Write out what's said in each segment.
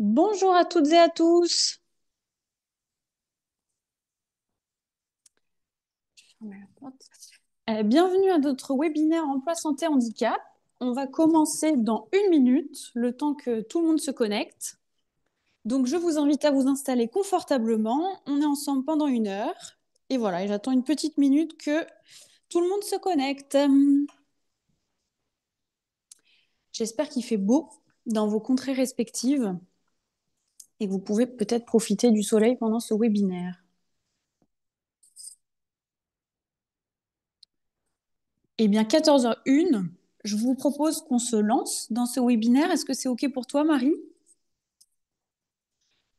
Bonjour à toutes et à tous. Bienvenue à notre webinaire Emploi Santé Handicap. On va commencer dans 1 minute, le temps que tout le monde se connecte. Donc, je vous invite à vous installer confortablement. On est ensemble pendant 1 heure. Et voilà, et j'attends une petite minute que tout le monde se connecte. J'espère qu'il fait beau dans vos contrées respectives et que vous pouvez peut-être profiter du soleil pendant ce webinaire. Eh bien, 14h01, je vous propose qu'on se lance dans ce webinaire. Est-ce que c'est OK pour toi, Marie?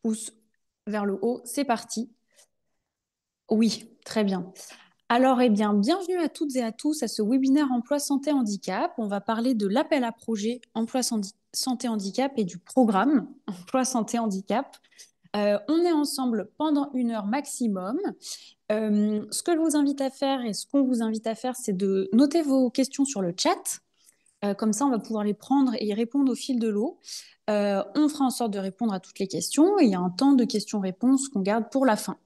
Pouce vers le haut, c'est parti. Oui, très bien. Alors, eh bien, bienvenue à toutes et à tous à ce webinaire Emploi Santé Handicap. On va parler de l'appel à projet Emploi Santé Handicap et du programme Emploi Santé Handicap. On est ensemble pendant 1 heure maximum. Ce que je vous invite à faire et ce qu'on vous invite à faire, c'est de noter vos questions sur le chat. Comme ça, on va pouvoir les prendre et y répondre au fil de l'eau. On fera en sorte de répondre à toutes les questions. Et il y a un temps de questions-réponses qu'on garde pour la fin.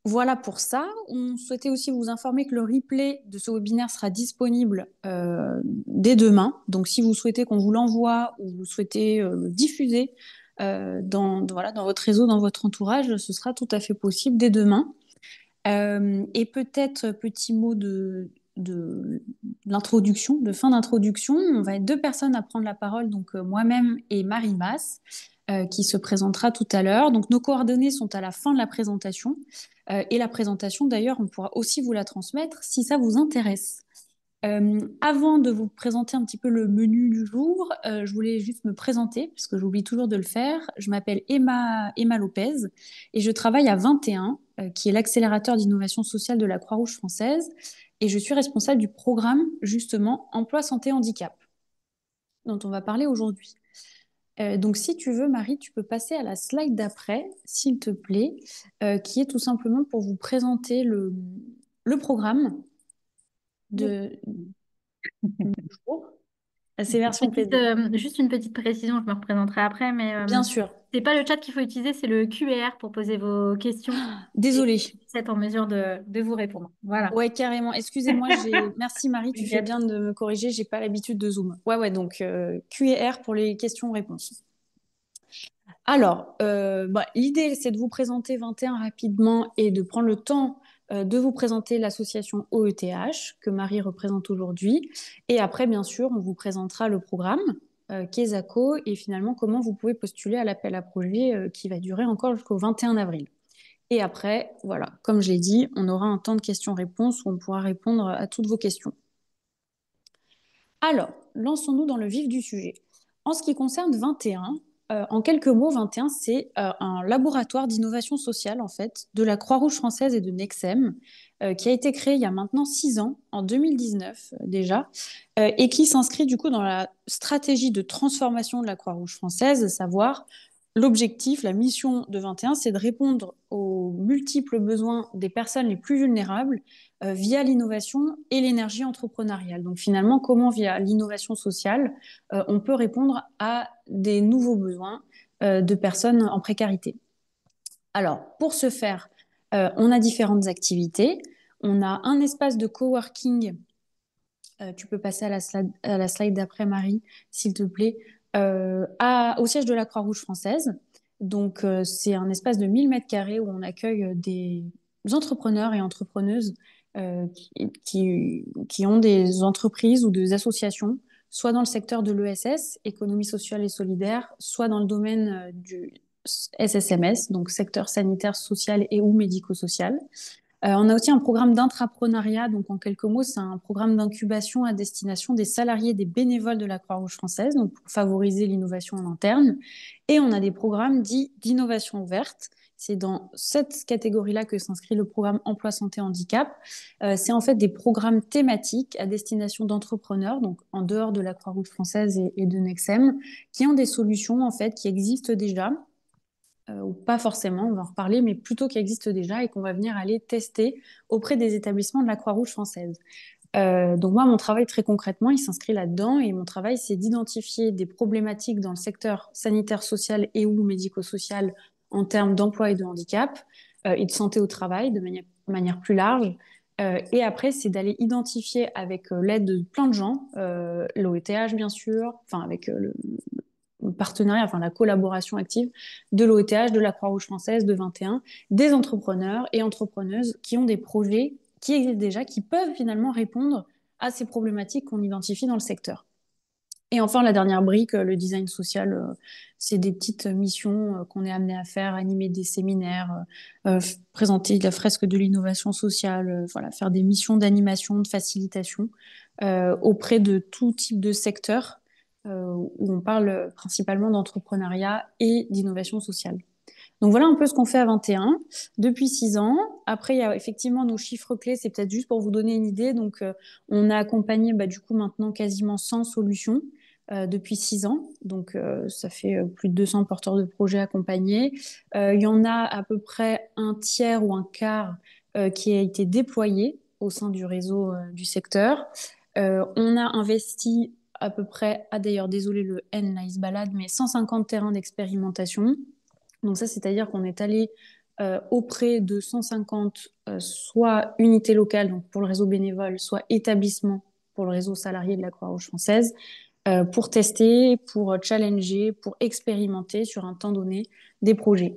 Voilà pour ça. On souhaitait aussi vous informer que le replay de ce webinaire sera disponible dès demain. Donc, si vous souhaitez qu'on vous l'envoie ou vous souhaitez le diffuser voilà, dans votre réseau, dans votre entourage, ce sera tout à fait possible dès demain. Et peut-être petit mot de l'introduction, de fin d'introduction. On va être deux personnes à prendre la parole, donc moi-même et Marie Masse, qui se présentera tout à l'heure. Donc nos coordonnées sont à la fin de la présentation. Et la présentation, d'ailleurs, on pourra aussi vous la transmettre si ça vous intéresse. Avant de vous présenter un petit peu le menu du jour, je voulais juste me présenter, parce que j'oublie toujours de le faire. Je m'appelle Emma Lopez et je travaille à 21, qui est l'accélérateur d'innovation sociale de la Croix-Rouge française. Et je suis responsable du programme, justement, Emploi Santé Handicap, dont on va parler aujourd'hui. Donc, si tu veux, Marie, tu peux passer à la slide d'après, s'il te plaît, qui est tout simplement pour vous présenter le programme Oui. de, du jour. C'est version Petite, PDF. juste une petite précision, je me représenterai après, mais Bien sûr. c'est pas le chat qu'il faut utiliser, c'est le QR pour poser vos questions et Désolée. vous êtes en mesure de vous répondre. Voilà. Ouais, carrément. Excusez-moi, Merci Marie, tu fais T'inquiète. bien de me corriger, j'ai pas l'habitude de Zoom. Ouais, ouais, donc Q&R pour les questions-réponses. Alors, l'idée, c'est de vous présenter 21 rapidement et de prendre le temps de vous présenter l'association OETH que Marie représente aujourd'hui. Et après, bien sûr, on vous présentera le programme Kesako et finalement comment vous pouvez postuler à l'appel à projet qui va durer encore jusqu'au 21 avril. Et après, voilà, comme je l'ai dit, on aura un temps de questions-réponses où on pourra répondre à toutes vos questions. Alors, lançons-nous dans le vif du sujet. En ce qui concerne 21, en quelques mots, 21, c'est un laboratoire d'innovation sociale, en fait, de la Croix-Rouge française et de Nexem, qui a été créé il y a maintenant 6 ans, en 2019 déjà, et qui s'inscrit du coup dans la stratégie de transformation de la Croix-Rouge française, à savoir l'objectif, la mission de 21, c'est de répondre aux multiples besoins des personnes les plus vulnérables via l'innovation et l'énergie entrepreneuriale. Donc finalement, comment via l'innovation sociale, on peut répondre à des nouveaux besoins de personnes en précarité. Alors, pour ce faire, on a différentes activités. On a un espace de coworking. Tu peux passer à la slide d'après, Marie, s'il te plaît, au siège de la Croix-Rouge française. Donc, c'est un espace de 1 000 m² où on accueille des entrepreneurs et entrepreneuses qui ont des entreprises ou des associations, soit dans le secteur de l'ESS, économie sociale et solidaire, soit dans le domaine du SSMS, donc secteur sanitaire, social et ou médico-social. On a aussi un programme d'intrapreneuriat, donc en quelques mots, c'est un programme d'incubation à destination des salariés et des bénévoles de la Croix-Rouge française, donc pour favoriser l'innovation en interne. Et on a des programmes dits d'innovation verte. C'est dans cette catégorie-là que s'inscrit le programme Emploi Santé Handicap. C'est en fait des programmes thématiques à destination d'entrepreneurs, donc en dehors de la Croix-Rouge française et de Nexem, qui ont des solutions en fait qui existent déjà ou pas forcément, on va en reparler, mais plutôt qui existe déjà et qu'on va venir aller tester auprès des établissements de la Croix-Rouge française. Donc moi, mon travail très concrètement, il s'inscrit là-dedans et mon travail, c'est d'identifier des problématiques dans le secteur sanitaire, social et ou médico-social en termes d'emploi et de handicap et de santé au travail de manière plus large. Et après, c'est d'aller identifier avec l'aide de plein de gens, l'OETH bien sûr, enfin avec le partenariat, enfin la collaboration active de l'OETH, de la Croix-Rouge française, de 21, des entrepreneurs et entrepreneuses qui ont des projets qui existent déjà, qui peuvent finalement répondre à ces problématiques qu'on identifie dans le secteur. Et enfin, la dernière brique, le design social, c'est des petites missions qu'on est amené à faire, animer des séminaires, présenter la fresque de l'innovation sociale, voilà, faire des missions d'animation, de facilitation auprès de tout type de secteur où on parle principalement d'entrepreneuriat et d'innovation sociale. Donc voilà un peu ce qu'on fait à 21 depuis 6 ans. Après, il y a effectivement nos chiffres clés, c'est peut-être juste pour vous donner une idée. Donc, on a accompagné du coup maintenant quasiment 100 solutions depuis 6 ans. Donc, ça fait plus de 200 porteurs de projets accompagnés. Il y en a à peu près un tiers ou un quart qui a été déployé au sein du réseau du secteur. On a investi à peu près, d'ailleurs, désolé le N, là, il se balade, mais 150 terrains d'expérimentation. Donc ça, c'est-à-dire qu'on est allé auprès de 150 soit unités locales, donc pour le réseau bénévole, soit établissements pour le réseau salarié de la Croix-Rouge française, pour tester, pour challenger, pour expérimenter sur un temps donné des projets.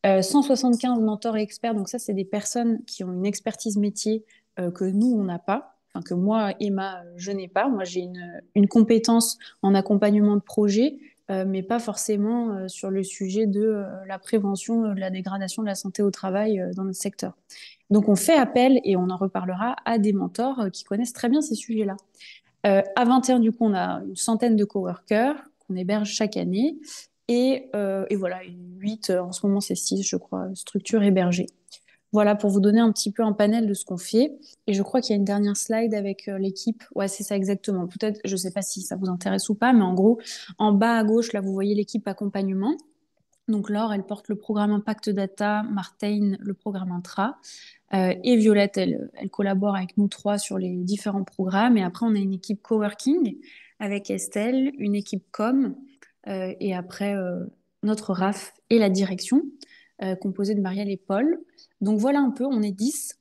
175 mentors et experts, donc ça, c'est des personnes qui ont une expertise métier que nous, on n'a pas. Enfin, que moi, Emma, je n'ai pas. Moi, j'ai une compétence en accompagnement de projet, mais pas forcément sur le sujet de la prévention de la dégradation de la santé au travail dans notre secteur. Donc, on fait appel, et on en reparlera, à des mentors qui connaissent très bien ces sujets-là. À 21, du coup, on a une centaine de coworkers qu'on héberge chaque année. Et voilà, 8, en ce moment c'est 6, je crois, structures hébergées. Voilà, pour vous donner un petit peu un panel de ce qu'on fait. Et je crois qu'il y a une dernière slide avec l'équipe. Ouais, c'est ça exactement. Peut-être, je ne sais pas si ça vous intéresse ou pas, mais en gros, en bas à gauche, là, vous voyez l'équipe accompagnement. Donc Laure, elle porte le programme Impact Data, Martine, le programme Intra. Et Violette, elle collabore avec nous trois sur les différents programmes. Et après, on a une équipe coworking avec Estelle, une équipe com, et après notre RAF et la direction, composée de Marielle et Paul. Donc voilà un peu, on est 10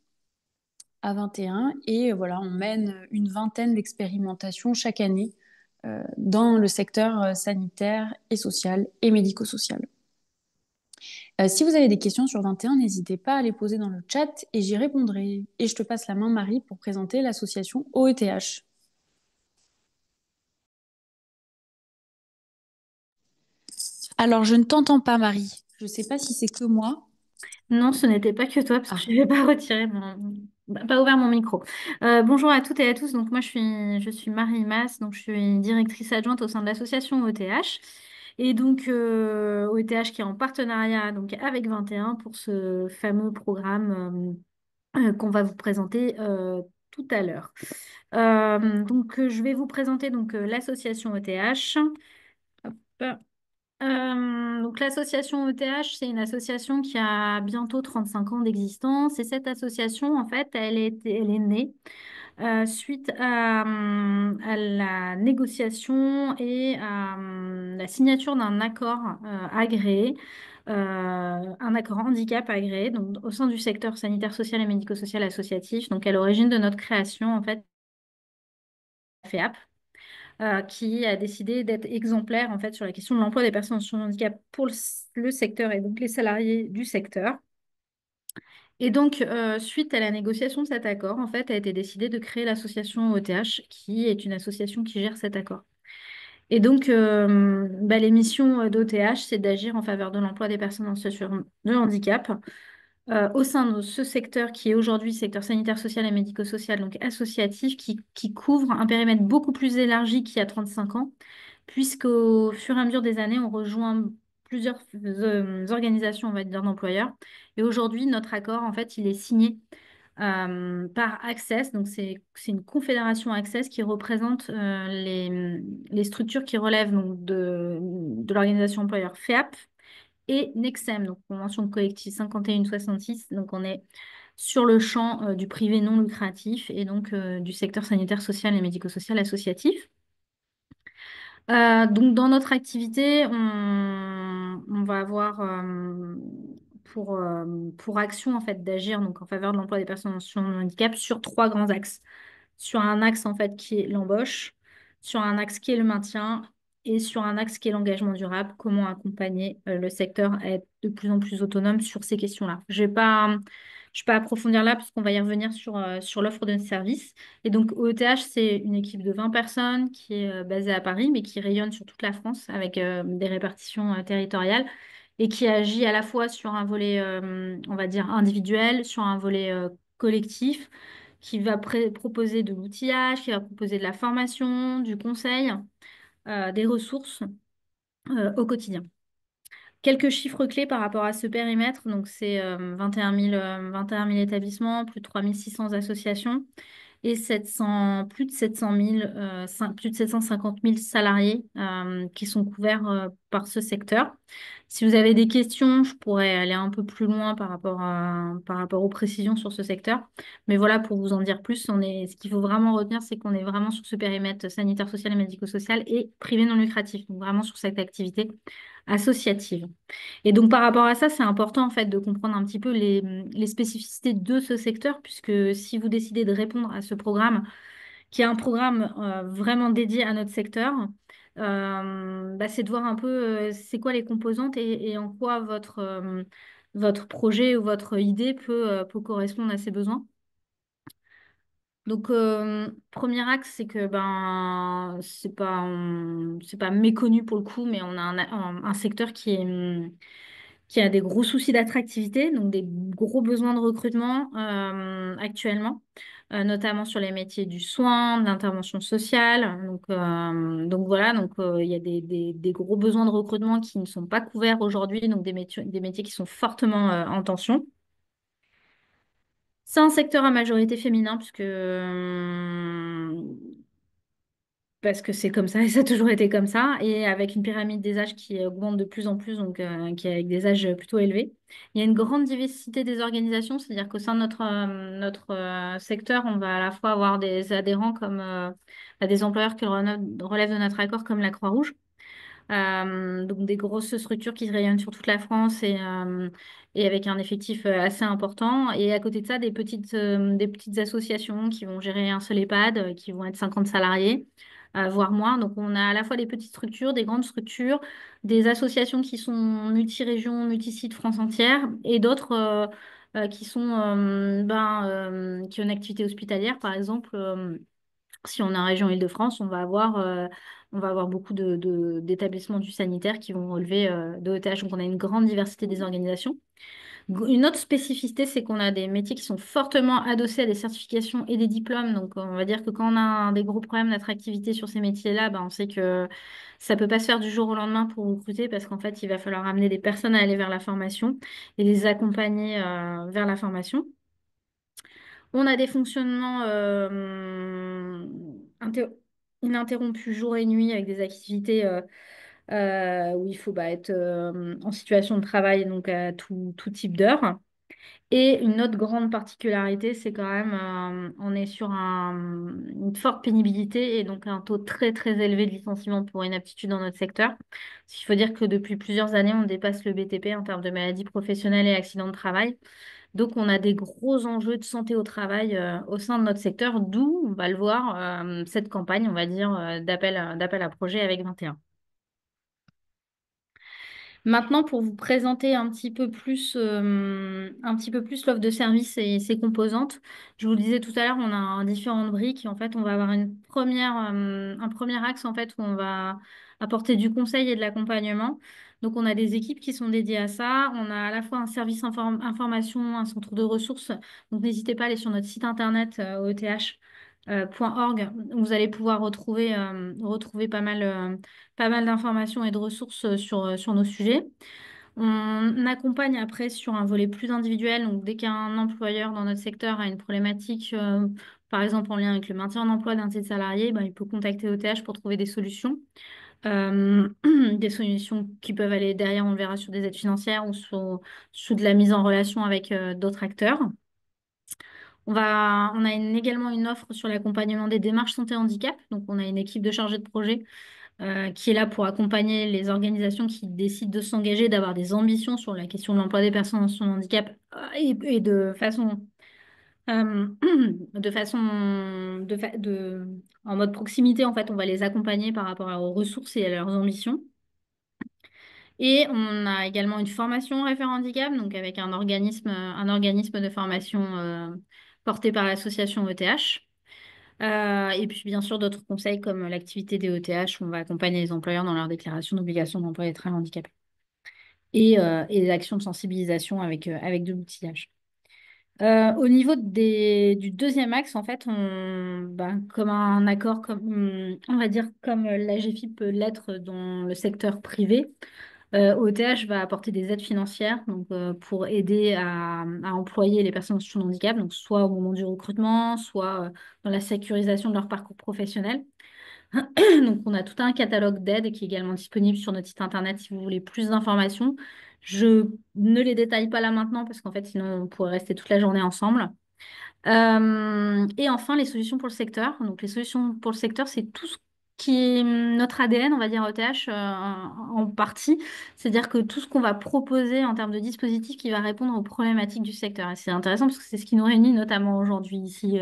à 21 et voilà, on mène une vingtaine d'expérimentations chaque année dans le secteur sanitaire et social et médico-social. Si vous avez des questions sur 21, n'hésitez pas à les poser dans le chat et j'y répondrai. Et je te passe la main, Marie, pour présenter l'association OETH. Alors, je ne t'entends pas, Marie. Je ne sais pas si c'est que moi. Non, ce n'était pas que toi, parce que Ah, je n'avais pas retiré pas ouvert mon micro. Bonjour à toutes et à tous. Donc moi, je suis Marie Mas, donc je suis directrice adjointe au sein de l'association OTH. Et donc OTH qui est en partenariat donc avec 21 pour ce fameux programme qu'on va vous présenter tout à l'heure. Je vais vous présenter l'association OTH. Hop. Donc l'association ETH, c'est une association qui a bientôt 35 ans d'existence et cette association, en fait, elle est née suite à la négociation et à la signature d'un accord agréé, un accord handicap agréé, donc au sein du secteur sanitaire, social et médico-social associatif. Donc à l'origine de notre création, en fait, FEAP qui a décidé d'être exemplaire en fait sur la question de l'emploi des personnes en situation de handicap pour le secteur et donc les salariés du secteur. Et donc, suite à la négociation de cet accord, en fait, a été décidé de créer l'association OTH, qui est une association qui gère cet accord. Et donc, les missions d'OTH, c'est d'agir en faveur de l'emploi des personnes en situation de handicap au sein de ce secteur qui est aujourd'hui secteur sanitaire, social et médico-social, donc associatif, qui couvre un périmètre beaucoup plus élargi qu'il y a 35 ans, puisqu'au fur et à mesure des années, on rejoint plusieurs organisations, on va dire, d'employeurs. Et aujourd'hui, notre accord, en fait, il est signé par Access. Donc, c'est une confédération Access qui représente les structures qui relèvent donc, de l'organisation employeur FEAP et Nexem, donc convention de collectif 5166. Donc, on est sur le champ du privé non lucratif et donc du secteur sanitaire, social et médico-social associatif. Donc, dans notre activité, on va avoir pour action en fait d'agir donc en faveur de l'emploi des personnes en situation de handicap sur trois grands axes. Sur un axe en fait qui est l'embauche, sur un axe qui est le maintien et sur un axe qui est l'engagement durable. Comment accompagner le secteur à être de plus en plus autonome sur ces questions-là. Je vais pas approfondir là parce qu'on va y revenir sur l'offre de services. Et donc, OETH, c'est une équipe de 20 personnes qui est basée à Paris, mais qui rayonne sur toute la France avec des répartitions territoriales et qui agit à la fois sur un volet, on va dire, individuel, sur un volet collectif, qui va proposer de l'outillage, qui va proposer de la formation, du conseil, des ressources au quotidien. Quelques chiffres clés par rapport à ce périmètre. Donc, c'est 21 000 établissements, plus de 3 600 associations et plus de 700 000, plus de 750 000 salariés qui sont couverts par ce secteur. Si vous avez des questions, je pourrais aller un peu plus loin par rapport aux précisions sur ce secteur. Mais voilà, pour vous en dire plus, ce qu'il faut vraiment retenir, c'est qu'on est vraiment sur ce périmètre sanitaire, social et médico-social et privé non lucratif. Donc vraiment sur cette activité associative. Et donc, par rapport à ça, c'est important en fait de comprendre un petit peu les spécificités de ce secteur, puisque si vous décidez de répondre à ce programme, qui est un programme vraiment dédié à notre secteur, bah, c'est de voir un peu c'est quoi les composantes et en quoi votre projet ou votre idée peut correspondre à ces besoins. Donc, premier axe, c'est que ben c'est pas méconnu pour le coup, mais on a un secteur qui a des gros soucis d'attractivité, donc des gros besoins de recrutement actuellement, notamment sur les métiers du soin, de l'intervention sociale. Donc voilà, il y a des gros besoins de recrutement qui ne sont pas couverts aujourd'hui, donc des métiers qui sont fortement en tension. C'est un secteur à majorité féminin, parce que c'est comme ça et ça a toujours été comme ça, et avec une pyramide des âges qui augmente de plus en plus, donc qui est avec des âges plutôt élevés. Il y a une grande diversité des organisations, c'est-à-dire qu'au sein de notre secteur, on va à la fois avoir des adhérents comme des employeurs qui relèvent de notre accord, comme la Croix-Rouge. Donc des grosses structures qui rayonnent sur toute la France et avec un effectif assez important. Et à côté de ça, des petites associations qui vont gérer un seul EHPAD, qui vont être 50 salariés, voire moins. Donc on a à la fois des petites structures, des grandes structures, des associations qui sont multi-régions, multi-sites France entière, et d'autres qui ont une activité hospitalière, par exemple. Si on est en région Île-de-France, on va avoir beaucoup d'établissements du sanitaire qui vont relever de OETH. Donc, on a une grande diversité des organisations. Une autre spécificité, c'est qu'on a des métiers qui sont fortement adossés à des certifications et des diplômes. Donc, on va dire que quand on a des gros problèmes d'attractivité sur ces métiers-là, ben, on sait que ça ne peut pas se faire du jour au lendemain pour recruter parce qu'en fait, il va falloir amener des personnes à aller vers la formation et les accompagner vers la formation. On a des fonctionnements ininterrompus jour et nuit avec des activités où il faut être en situation de travail, donc à tout type d'heures. Et une autre grande particularité, c'est quand même, on est sur une forte pénibilité et donc un taux très très élevé de licenciement pour inaptitude dans notre secteur. Parce qu'il faut dire que depuis plusieurs années, on dépasse le BTP en termes de maladies professionnelles et accidents de travail. Donc, on a des gros enjeux de santé au travail au sein de notre secteur, d'où, on va le voir, cette campagne, on va dire, d'appel à projet avec 21. Maintenant, pour vous présenter un petit peu plus l'offre de service et ses composantes, je vous le disais tout à l'heure, on a différentes briques. En fait, on va avoir un premier axe en fait, où on va apporter du conseil et de l'accompagnement. Donc, on a des équipes qui sont dédiées à ça. On a à la fois un service information, un centre de ressources. Donc, n'hésitez pas à aller sur notre site internet oeth.org. Vous allez pouvoir retrouver pas mal d'informations et de ressources sur nos sujets. On accompagne après sur un volet plus individuel. Donc, dès qu'un employeur dans notre secteur a une problématique, par exemple en lien avec le maintien en emploi d'un de ses salariés, ben, il peut contacter OTH pour trouver des solutions. Des solutions qui peuvent aller derrière, on le verra, sur des aides financières ou sous de la mise en relation avec d'autres acteurs. On a également une offre sur l'accompagnement des démarches santé handicap. Donc, on a une équipe de chargés de projet qui est là pour accompagner les organisations qui décident de s'engager, d'avoir des ambitions sur la question de l'emploi des personnes en situation de handicap et euh, en mode proximité, en fait, on va les accompagner par rapport aux ressources et à leurs ambitions. Et on a également une formation référent handicap, donc avec un organisme de formation porté par l'association ETH. Et puis bien sûr d'autres conseils comme l'activité des ETH, où on va accompagner les employeurs dans leur déclaration d'obligation d'emploi des travailleurs handicapés. Et des actions de sensibilisation avec de l'outillage. Au niveau du deuxième axe, en fait, comme un accord, on va dire comme l'AGFIP peut l'être dans le secteur privé, OTH va apporter des aides financières donc, pour aider à employer les personnes en situation de handicap, donc soit au moment du recrutement, soit dans la sécurisation de leur parcours professionnel. Donc, on a tout un catalogue d'aides qui est également disponible sur notre site internet si vous voulez plus d'informations. Je ne les détaille pas là maintenant parce qu'en fait, sinon, on pourrait rester toute la journée ensemble. Et enfin, les solutions pour le secteur. Donc, les solutions pour le secteur, c'est tout ce qui est notre ADN, on va dire ETH, en partie. C'est-à-dire que tout ce qu'on va proposer en termes de dispositifs qui va répondre aux problématiques du secteur. Et c'est intéressant parce que c'est ce qui nous réunit notamment aujourd'hui, ici,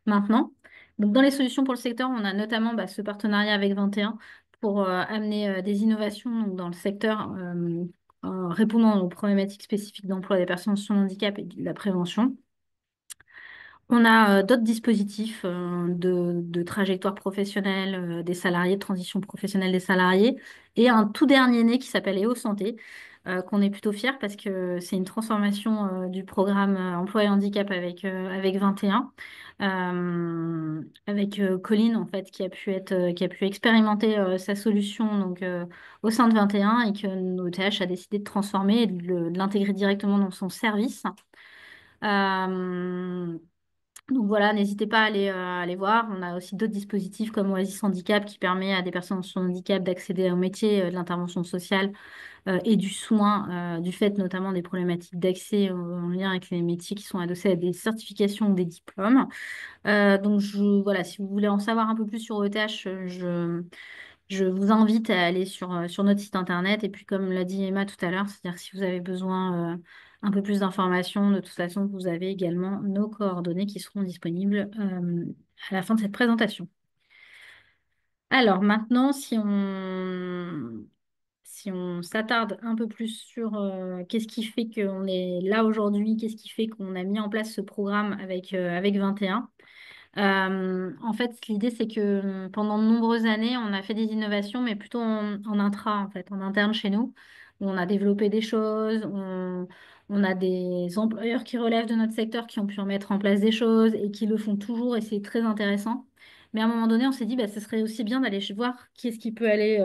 maintenant. Donc, dans les solutions pour le secteur, on a notamment ce partenariat avec 21 pour amener des innovations donc, dans le secteur, répondant aux problématiques spécifiques d'emploi des personnes en situation de handicap et de la prévention. On a d'autres dispositifs de trajectoire professionnelle des salariés, de transition professionnelle des salariés, et un tout dernier né qui s'appelle EO Santé, qu'on est plutôt fiers parce que c'est une transformation du programme emploi et handicap avec 21, avec Colline en fait qui a pu expérimenter sa solution donc au sein de 21 et que nos TH a décidé de transformer et de l'intégrer directement dans son service. Euh, donc voilà, n'hésitez pas à aller voir. On a aussi d'autres dispositifs comme Oasis Handicap qui permet à des personnes en situation de handicap d'accéder au métier de l'intervention sociale et du soin, du fait notamment des problématiques d'accès en lien avec les métiers qui sont adossés à des certifications ou des diplômes. Voilà, si vous voulez en savoir un peu plus sur OTH, je vous invite à aller sur notre site internet. Et puis, comme l'a dit Emma tout à l'heure, c'est-à-dire que si vous avez besoin un peu plus d'informations, de toute façon, vous avez également nos coordonnées qui seront disponibles à la fin de cette présentation. Alors maintenant, si on s'attarde un peu plus sur qu'est-ce qui fait qu'on est là aujourd'hui, qu'est-ce qui fait qu'on a mis en place ce programme avec 21. En fait, l'idée, c'est que pendant de nombreuses années, on a fait des innovations, mais plutôt en intra, en fait, en interne chez nous. Où on a développé des choses, on a des employeurs qui relèvent de notre secteur qui ont pu en mettre en place des choses et qui le font toujours, et c'est très intéressant. Mais à un moment donné, on s'est dit, ce serait aussi bien d'aller voir qu'est-ce qui peut aller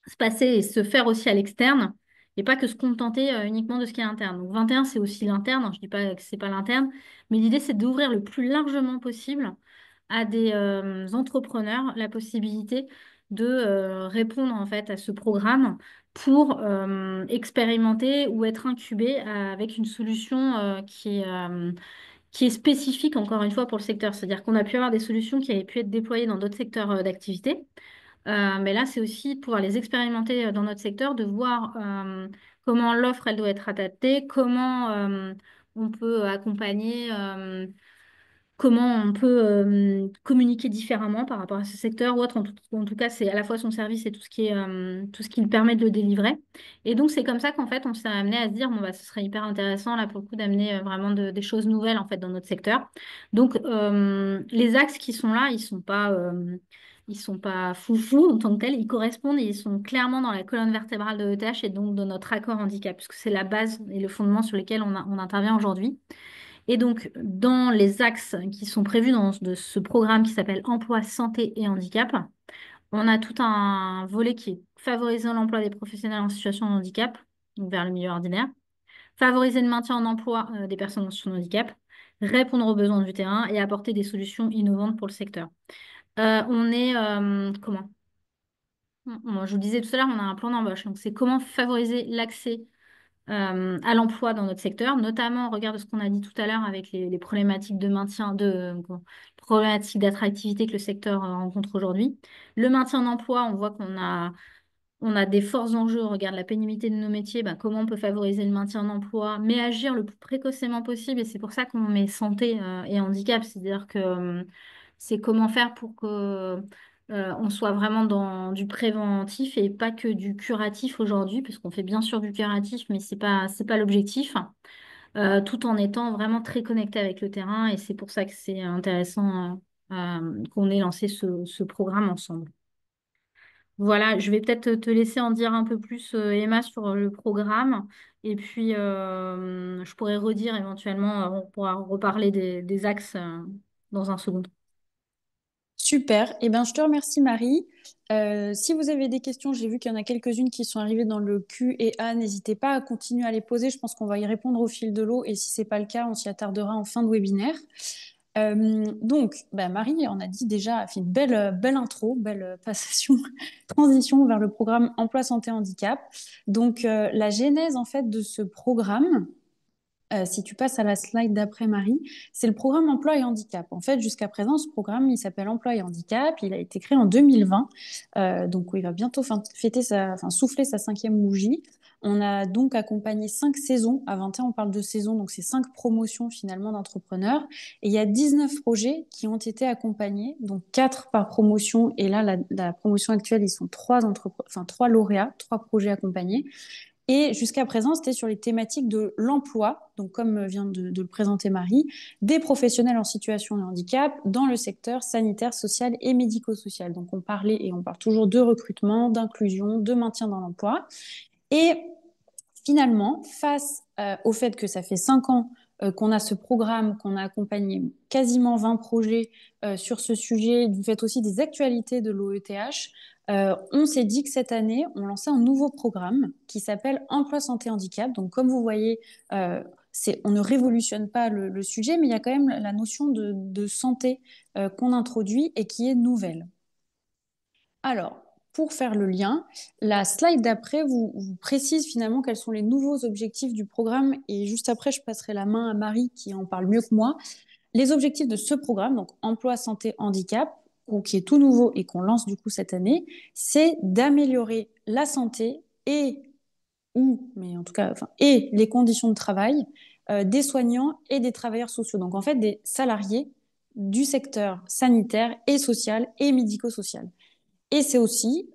se passer et se faire aussi à l'externe et pas que se contenter uniquement de ce qui est interne. Donc 21, c'est aussi l'interne, hein, je dis pas que c'est pas l'interne, mais l'idée, c'est d'ouvrir le plus largement possible à des entrepreneurs la possibilité de répondre en fait à ce programme pour expérimenter ou être incubé avec une solution qui est spécifique encore une fois pour le secteur. C'est-à-dire qu'on a pu avoir des solutions qui avaient pu être déployées dans d'autres secteurs d'activité. Mais là, c'est aussi de pouvoir les expérimenter dans notre secteur, de voir comment l'offre, elle doit être adaptée, comment on peut accompagner, comment on peut communiquer différemment par rapport à ce secteur ou autre. En tout cas, c'est à la fois son service et tout ce qui lui permet de le délivrer. Et donc, c'est comme ça qu'en fait, on s'est amené à se dire, bon, ce serait hyper intéressant, là, pour le coup, d'amener vraiment des choses nouvelles, en fait, dans notre secteur. Donc, les axes qui sont là, ils sont pas foufou en tant que tels, ils correspondent et ils sont clairement dans la colonne vertébrale de l'ETH et donc de notre accord handicap, puisque c'est la base et le fondement sur lesquels on intervient aujourd'hui. Et donc, dans les axes qui sont prévus de ce programme qui s'appelle Emploi, santé et handicap, on a tout un volet qui est favoriser l'emploi des professionnels en situation de handicap, donc vers le milieu ordinaire, favoriser le maintien en emploi des personnes en situation de handicap, répondre aux besoins du terrain et apporter des solutions innovantes pour le secteur. Comment? Je vous disais tout à l'heure, on a un plan d'embauche. Donc, c'est comment favoriser l'accès à l'emploi dans notre secteur, notamment, regarde ce qu'on a dit tout à l'heure avec les problématiques de maintien, problématiques d'attractivité que le secteur rencontre aujourd'hui. Le maintien d'emploi, on voit on a des forts enjeux. On regarde la pénibilité de nos métiers, ben, comment on peut favoriser le maintien d'emploi, mais agir le plus précocement possible. Et c'est pour ça qu'on met santé et handicap, c'est-à-dire que c'est comment faire pour que on soit vraiment dans du préventif et pas que du curatif aujourd'hui, parce qu'on fait bien sûr du curatif, mais c'est pas l'objectif, tout en étant vraiment très connecté avec le terrain. Et c'est pour ça que c'est intéressant qu'on ait lancé ce programme ensemble. Voilà, je vais peut-être te laisser en dire un peu plus, Emma, sur le programme. Et puis, je pourrais redire éventuellement, on pourra reparler des axes dans un second. Super. Eh ben, je te remercie, Marie. Si vous avez des questions, j'ai vu qu'il y en a quelques-unes qui sont arrivées dans le Q et A. N'hésitez pas à continuer à les poser. Je pense qu'on va y répondre au fil de l'eau. Et si c'est pas le cas, on s'y attardera en fin de webinaire. Donc, bah, Marie, on a dit déjà, a fait une belle intro, belle passation, transition vers le programme Emploi Santé Handicap. Donc, la genèse en fait de ce programme, si tu passes à la slide d'après Marie, c'est le programme Emploi et Handicap. En fait, jusqu'à présent, ce programme, il s'appelle Emploi et Handicap. Il a été créé en 2020. Donc, il va bientôt souffler sa cinquième bougie. On a donc accompagné 5 saisons. À 21, on parle de saison, donc c'est 5 promotions finalement d'entrepreneurs. Et il y a 19 projets qui ont été accompagnés, donc 4 par promotion. Et là, la promotion actuelle, ils sont 3 lauréats, 3 projets accompagnés. Et jusqu'à présent, c'était sur les thématiques de l'emploi, donc comme vient de le présenter Marie, des professionnels en situation de handicap dans le secteur sanitaire, social et médico-social. Donc on parlait et on parle toujours de recrutement, d'inclusion, de maintien dans l'emploi. Et finalement, face au fait que ça fait 5 ans qu'on a ce programme, qu'on a accompagné quasiment 20 projets sur ce sujet, du fait aussi des actualités de l'OETH, on s'est dit que cette année, on lançait un nouveau programme qui s'appelle Emploi Santé Handicap. Donc, comme vous voyez, on ne révolutionne pas le sujet, mais il y a quand même la notion de santé qu'on introduit et qui est nouvelle. Alors, pour faire le lien, la slide d'après vous précise finalement quels sont les nouveaux objectifs du programme et juste après, je passerai la main à Marie qui en parle mieux que moi. Les objectifs de ce programme, donc emploi, santé, handicap, ou qui est tout nouveau et qu'on lance du coup cette année, c'est d'améliorer la santé mais en tout cas, et les conditions de travail des soignants et des travailleurs sociaux. Donc en fait, des salariés du secteur sanitaire et social et médico-social. Et c'est aussi,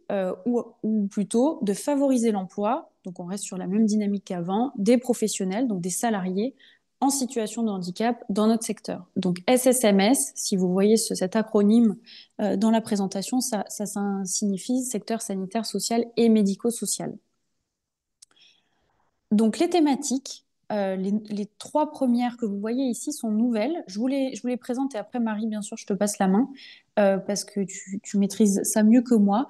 ou plutôt, de favoriser l'emploi, donc on reste sur la même dynamique qu'avant, des professionnels, donc des salariés en situation de handicap dans notre secteur. Donc SSMS, si vous voyez cet acronyme dans la présentation, ça signifie secteur sanitaire, social et médico-social. Donc les thématiques, les 3 premières que vous voyez ici sont nouvelles. Je vous les présente et après Marie, bien sûr, je te passe la main parce que tu maîtrises ça mieux que moi.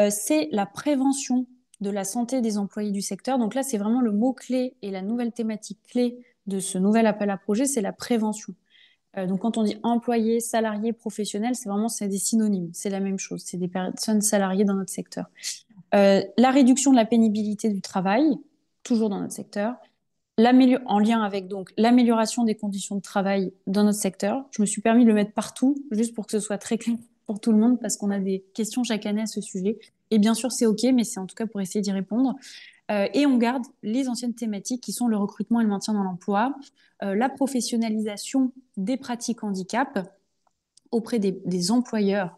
C'est la prévention de la santé des employés du secteur. Donc là, c'est vraiment le mot-clé et la nouvelle thématique clé de ce nouvel appel à projet, c'est la prévention. Donc quand on dit employés, salariés, professionnels, c'est des synonymes, c'est la même chose, c'est des personnes salariées dans notre secteur. La réduction de la pénibilité du travail, toujours dans notre secteur. En lien avec donc l'amélioration des conditions de travail dans notre secteur. Je me suis permis de le mettre partout, juste pour que ce soit très clair pour tout le monde, parce qu'on a des questions chaque année à ce sujet. Et bien sûr, c'est OK, mais c'est en tout cas pour essayer d'y répondre. Et on garde les anciennes thématiques qui sont le recrutement et le maintien dans l'emploi, la professionnalisation des pratiques handicap auprès des employeurs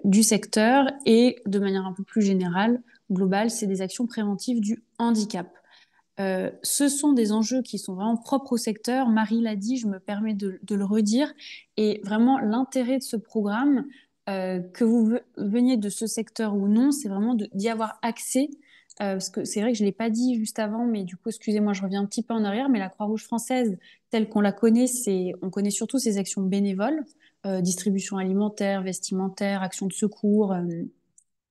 du secteur et de manière un peu plus générale, globale, c'est des actions préventives du handicap. Ce sont des enjeux qui sont vraiment propres au secteur. Marie l'a dit, je me permets de le redire. Et vraiment, l'intérêt de ce programme, que vous veniez de ce secteur ou non, c'est vraiment d'y avoir accès. Parce que c'est vrai que je ne l'ai pas dit juste avant, mais du coup, excusez-moi, je reviens un petit peu en arrière. Mais la Croix-Rouge française, telle qu'on la connaît, on connaît surtout ses actions bénévoles, distribution alimentaire, vestimentaire, actions de secours,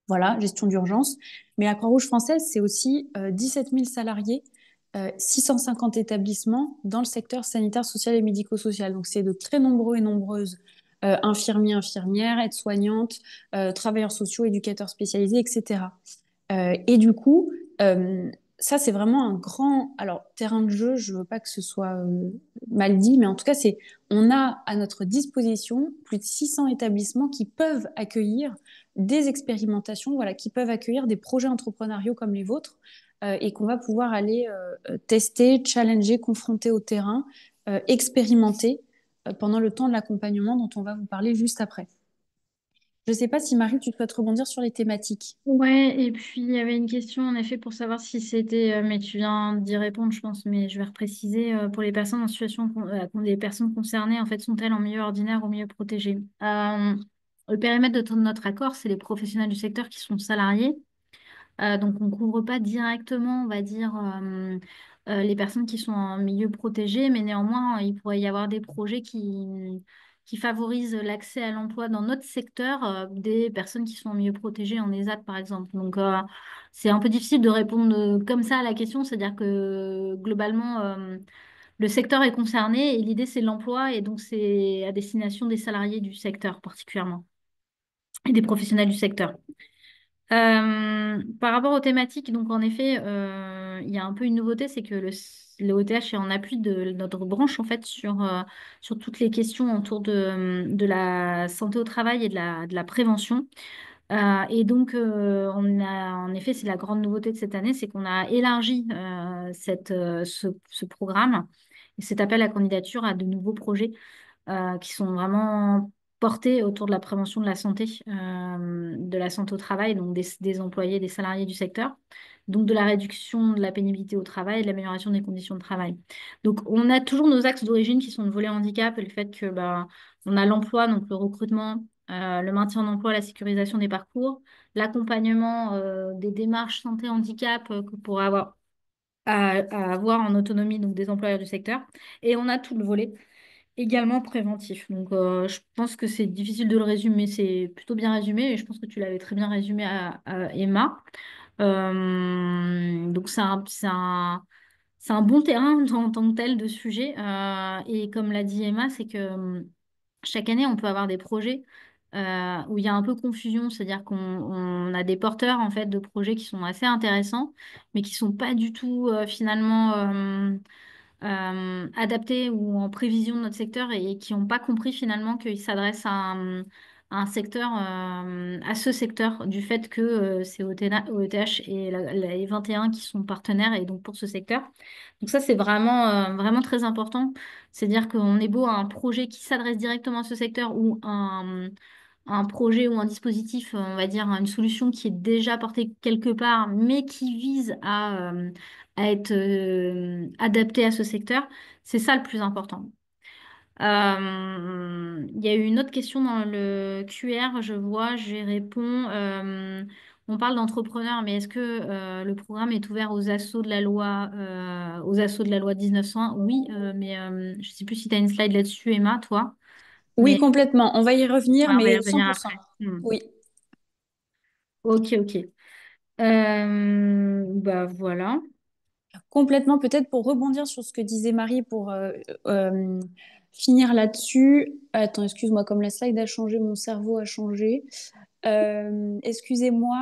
voilà, gestion d'urgence. Mais la Croix-Rouge française, c'est aussi 17 000 salariés, 650 établissements dans le secteur sanitaire, social et médico-social. Donc, c'est de très nombreux et nombreuses infirmiers, infirmières, aides-soignantes, travailleurs sociaux, éducateurs spécialisés, etc. Et du coup, ça, c'est vraiment un grand, alors, terrain de jeu. Je veux pas que ce soit mal dit, mais en tout cas, on a à notre disposition plus de 600 établissements qui peuvent accueillir des expérimentations, voilà, qui peuvent accueillir des projets entrepreneuriaux comme les vôtres, et qu'on va pouvoir aller tester, challenger, confronter au terrain, expérimenter pendant le temps de l'accompagnement dont on va vous parler juste après. Je ne sais pas si Marie, tu souhaites rebondir sur les thématiques. Ouais, et puis il y avait une question en effet pour savoir si c'était, mais tu viens d'y répondre, je pense, mais je vais repréciser pour les personnes en situation, les personnes concernées, en fait, sont-elles en milieu ordinaire ou milieu protégé? Le périmètre de notre accord, c'est les professionnels du secteur qui sont salariés. Donc, on ne couvre pas directement, on va dire, les personnes qui sont en milieu protégé, mais néanmoins, il pourrait y avoir des projets qui favorisent l'accès à l'emploi dans notre secteur, des personnes qui sont en milieu protégé, en ESAT, par exemple. Donc, c'est un peu difficile de répondre comme ça à la question, c'est-à-dire que globalement, le secteur est concerné et l'idée, c'est l'emploi, et donc c'est à destination des salariés du secteur particulièrement et des professionnels du secteur. Par rapport aux thématiques, donc en effet, il y a un peu une nouveauté, c'est que le OTH est en appui de notre branche en fait sur toutes les questions autour de la santé au travail et de la prévention. Et donc, on a, en effet, c'est la grande nouveauté de cette année, c'est qu'on a élargi ce programme et cet appel à candidature à de nouveaux projets qui sont vraiment portés autour de la prévention de la santé au travail, donc des employés, des salariés du secteur, donc de la réduction de la pénibilité au travail et de l'amélioration des conditions de travail. Donc, on a toujours nos axes d'origine qui sont le volet handicap et le fait que bah, on a l'emploi, donc le recrutement, le maintien en emploi, la sécurisation des parcours, l'accompagnement des démarches santé-handicap que pourrait à avoir en autonomie donc des employeurs du secteur. Et on a tout le volet également préventif. Donc, je pense que c'est difficile de le résumer. C'est plutôt bien résumé et je pense que tu l'avais très bien résumé à Emma. Donc, c'est un bon terrain en tant que tel de sujet. Et comme l'a dit Emma, c'est que chaque année, on peut avoir des projets où il y a un peu confusion, c'est-à-dire qu'on a des porteurs en fait de projets qui sont assez intéressants, mais qui sont pas du tout finalement adaptés ou en prévision de notre secteur et qui n'ont pas compris finalement qu'ils s'adressent à un secteur, à ce secteur, du fait que c'est OETH et les 21 qui sont partenaires et donc pour ce secteur. Donc ça, c'est vraiment, vraiment très important. C'est-à-dire qu'on est beau à un projet qui s'adresse directement à ce secteur ou un projet ou un dispositif, on va dire, une solution qui est déjà portée quelque part, mais qui vise à être adapté à ce secteur. C'est ça le plus important. Il y a eu une autre question dans le QR, je vois, j'y réponds. On parle d'entrepreneurs, mais est-ce que le programme est ouvert aux assos de la loi 1901? Oui, mais je ne sais plus si tu as une slide là-dessus, Emma, toi. Oui, Mais complètement. On va y revenir, ouais, on va y mais revenir 100%. après. Hmm. Oui, Ok, ok. Bah voilà. complètement. Peut-être pour rebondir sur ce que disait Marie, pour euh, finir là-dessus. Attends, excuse-moi, comme la slide a changé, mon cerveau a changé. Excusez-moi.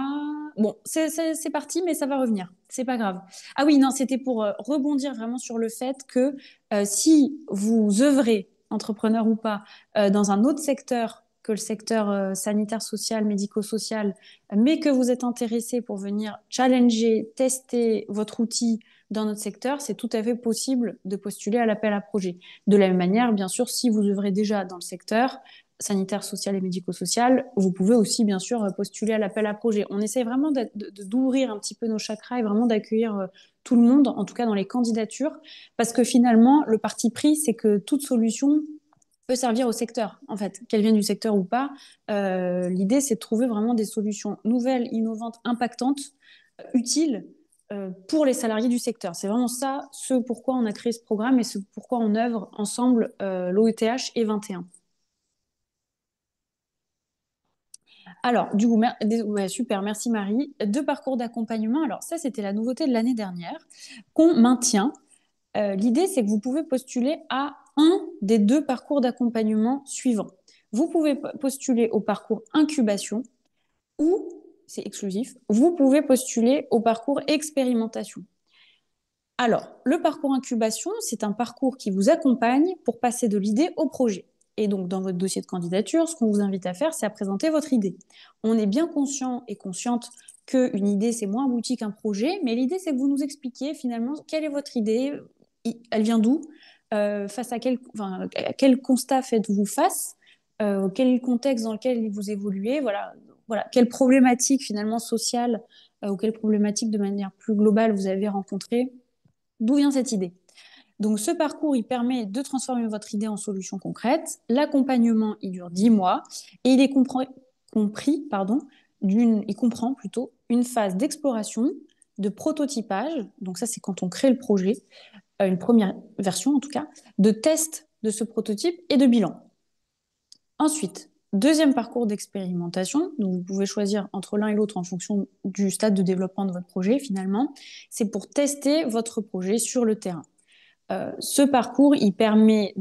Bon, c'est parti, mais ça va revenir. C'est pas grave. Ah oui, non, c'était pour rebondir vraiment sur le fait que si vous œuvrez, entrepreneur ou pas, dans un autre secteur que le secteur sanitaire, social, médico-social, mais que vous êtes intéressé pour venir challenger, tester votre outil dans notre secteur, c'est tout à fait possible de postuler à l'appel à projet. De la même manière, bien sûr, si vous œuvrez déjà dans le secteur, sanitaire, social et médico-social, vous pouvez aussi bien sûr postuler à l'appel à projet. On essaie vraiment d'ouvrir un petit peu nos chakras et vraiment d'accueillir tout le monde, en tout cas dans les candidatures, parce que finalement, le parti pris, c'est que toute solution peut servir au secteur, en fait, qu'elle vienne du secteur ou pas. L'idée, c'est de trouver vraiment des solutions nouvelles, innovantes, impactantes, utiles pour les salariés du secteur. C'est vraiment ça, ce pourquoi on a créé ce programme et ce pourquoi on œuvre ensemble, l'OETH et 21. Alors, du coup, ouais, super, merci Marie. Deux parcours d'accompagnement. Alors, ça, c'était la nouveauté de l'année dernière qu'on maintient. L'idée, c'est que vous pouvez postuler à un des deux parcours d'accompagnement suivants. Vous pouvez postuler au parcours incubation ou, c'est exclusif, vous pouvez postuler au parcours expérimentation. Alors, le parcours incubation, c'est un parcours qui vous accompagne pour passer de l'idée au projet. Et donc, dans votre dossier de candidature, ce qu'on vous invite à faire, c'est à présenter votre idée. On est bien conscient et consciente qu'une idée, c'est moins abouti qu'un projet, mais l'idée, c'est que vous nous expliquiez finalement quelle est votre idée, elle vient d'où, face à quel constat faites-vous face, quel est le contexte dans lequel vous évoluez, voilà, quelle problématique finalement sociale ou quelle problématique de manière plus globale vous avez rencontrée. D'où vient cette idée? Donc, ce parcours, il permet de transformer votre idée en solution concrète. L'accompagnement, il dure 10 mois et il comprend plutôt une phase d'exploration, de prototypage. Donc, ça, c'est quand on crée le projet, une première version en tout cas, de test de ce prototype et de bilan. Ensuite, deuxième parcours d'expérimentation, donc vous pouvez choisir entre l'un et l'autre en fonction du stade de développement de votre projet finalement, c'est pour tester votre projet sur le terrain. Ce parcours, il permet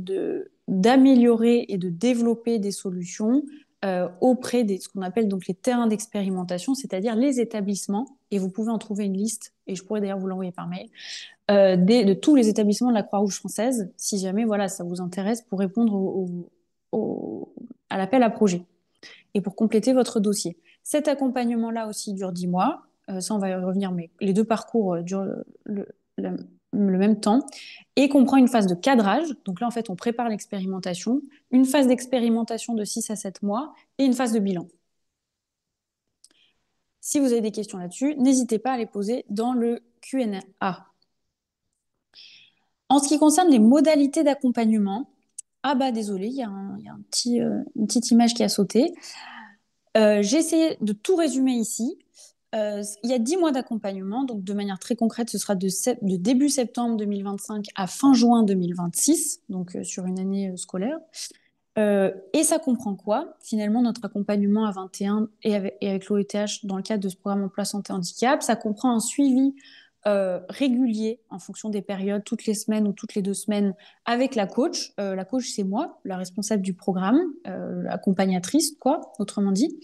d'améliorer et de développer des solutions auprès de ce qu'on appelle donc les terrains d'expérimentation, c'est-à-dire les établissements, et vous pouvez en trouver une liste, et je pourrais d'ailleurs vous l'envoyer par mail, de tous les établissements de la Croix-Rouge française, si jamais voilà, ça vous intéresse pour répondre à l'appel à projet et pour compléter votre dossier. Cet accompagnement-là aussi dure 10 mois. Ça, on va y revenir, mais les deux parcours durent le, le même temps et comprend une phase de cadrage. Donc là, en fait, on prépare l'expérimentation, une phase d'expérimentation de 6 à 7 mois et une phase de bilan. Si vous avez des questions là-dessus, n'hésitez pas à les poser dans le Q&A. En ce qui concerne les modalités d'accompagnement, ah bah désolé, il y a une petite image qui a sauté. J'ai essayé de tout résumer ici. Il y a 10 mois d'accompagnement, donc de manière très concrète, ce sera de début septembre 2025 à fin juin 2026, donc sur une année scolaire. Et ça comprend quoi? Finalement, notre accompagnement à 21 et avec l'OETH dans le cadre de ce programme Emploi Santé Handicap, ça comprend un suivi régulier en fonction des périodes, toutes les semaines ou toutes les 2 semaines, avec la coach. La coach, c'est moi, la responsable du programme, accompagnatrice, quoi, autrement dit,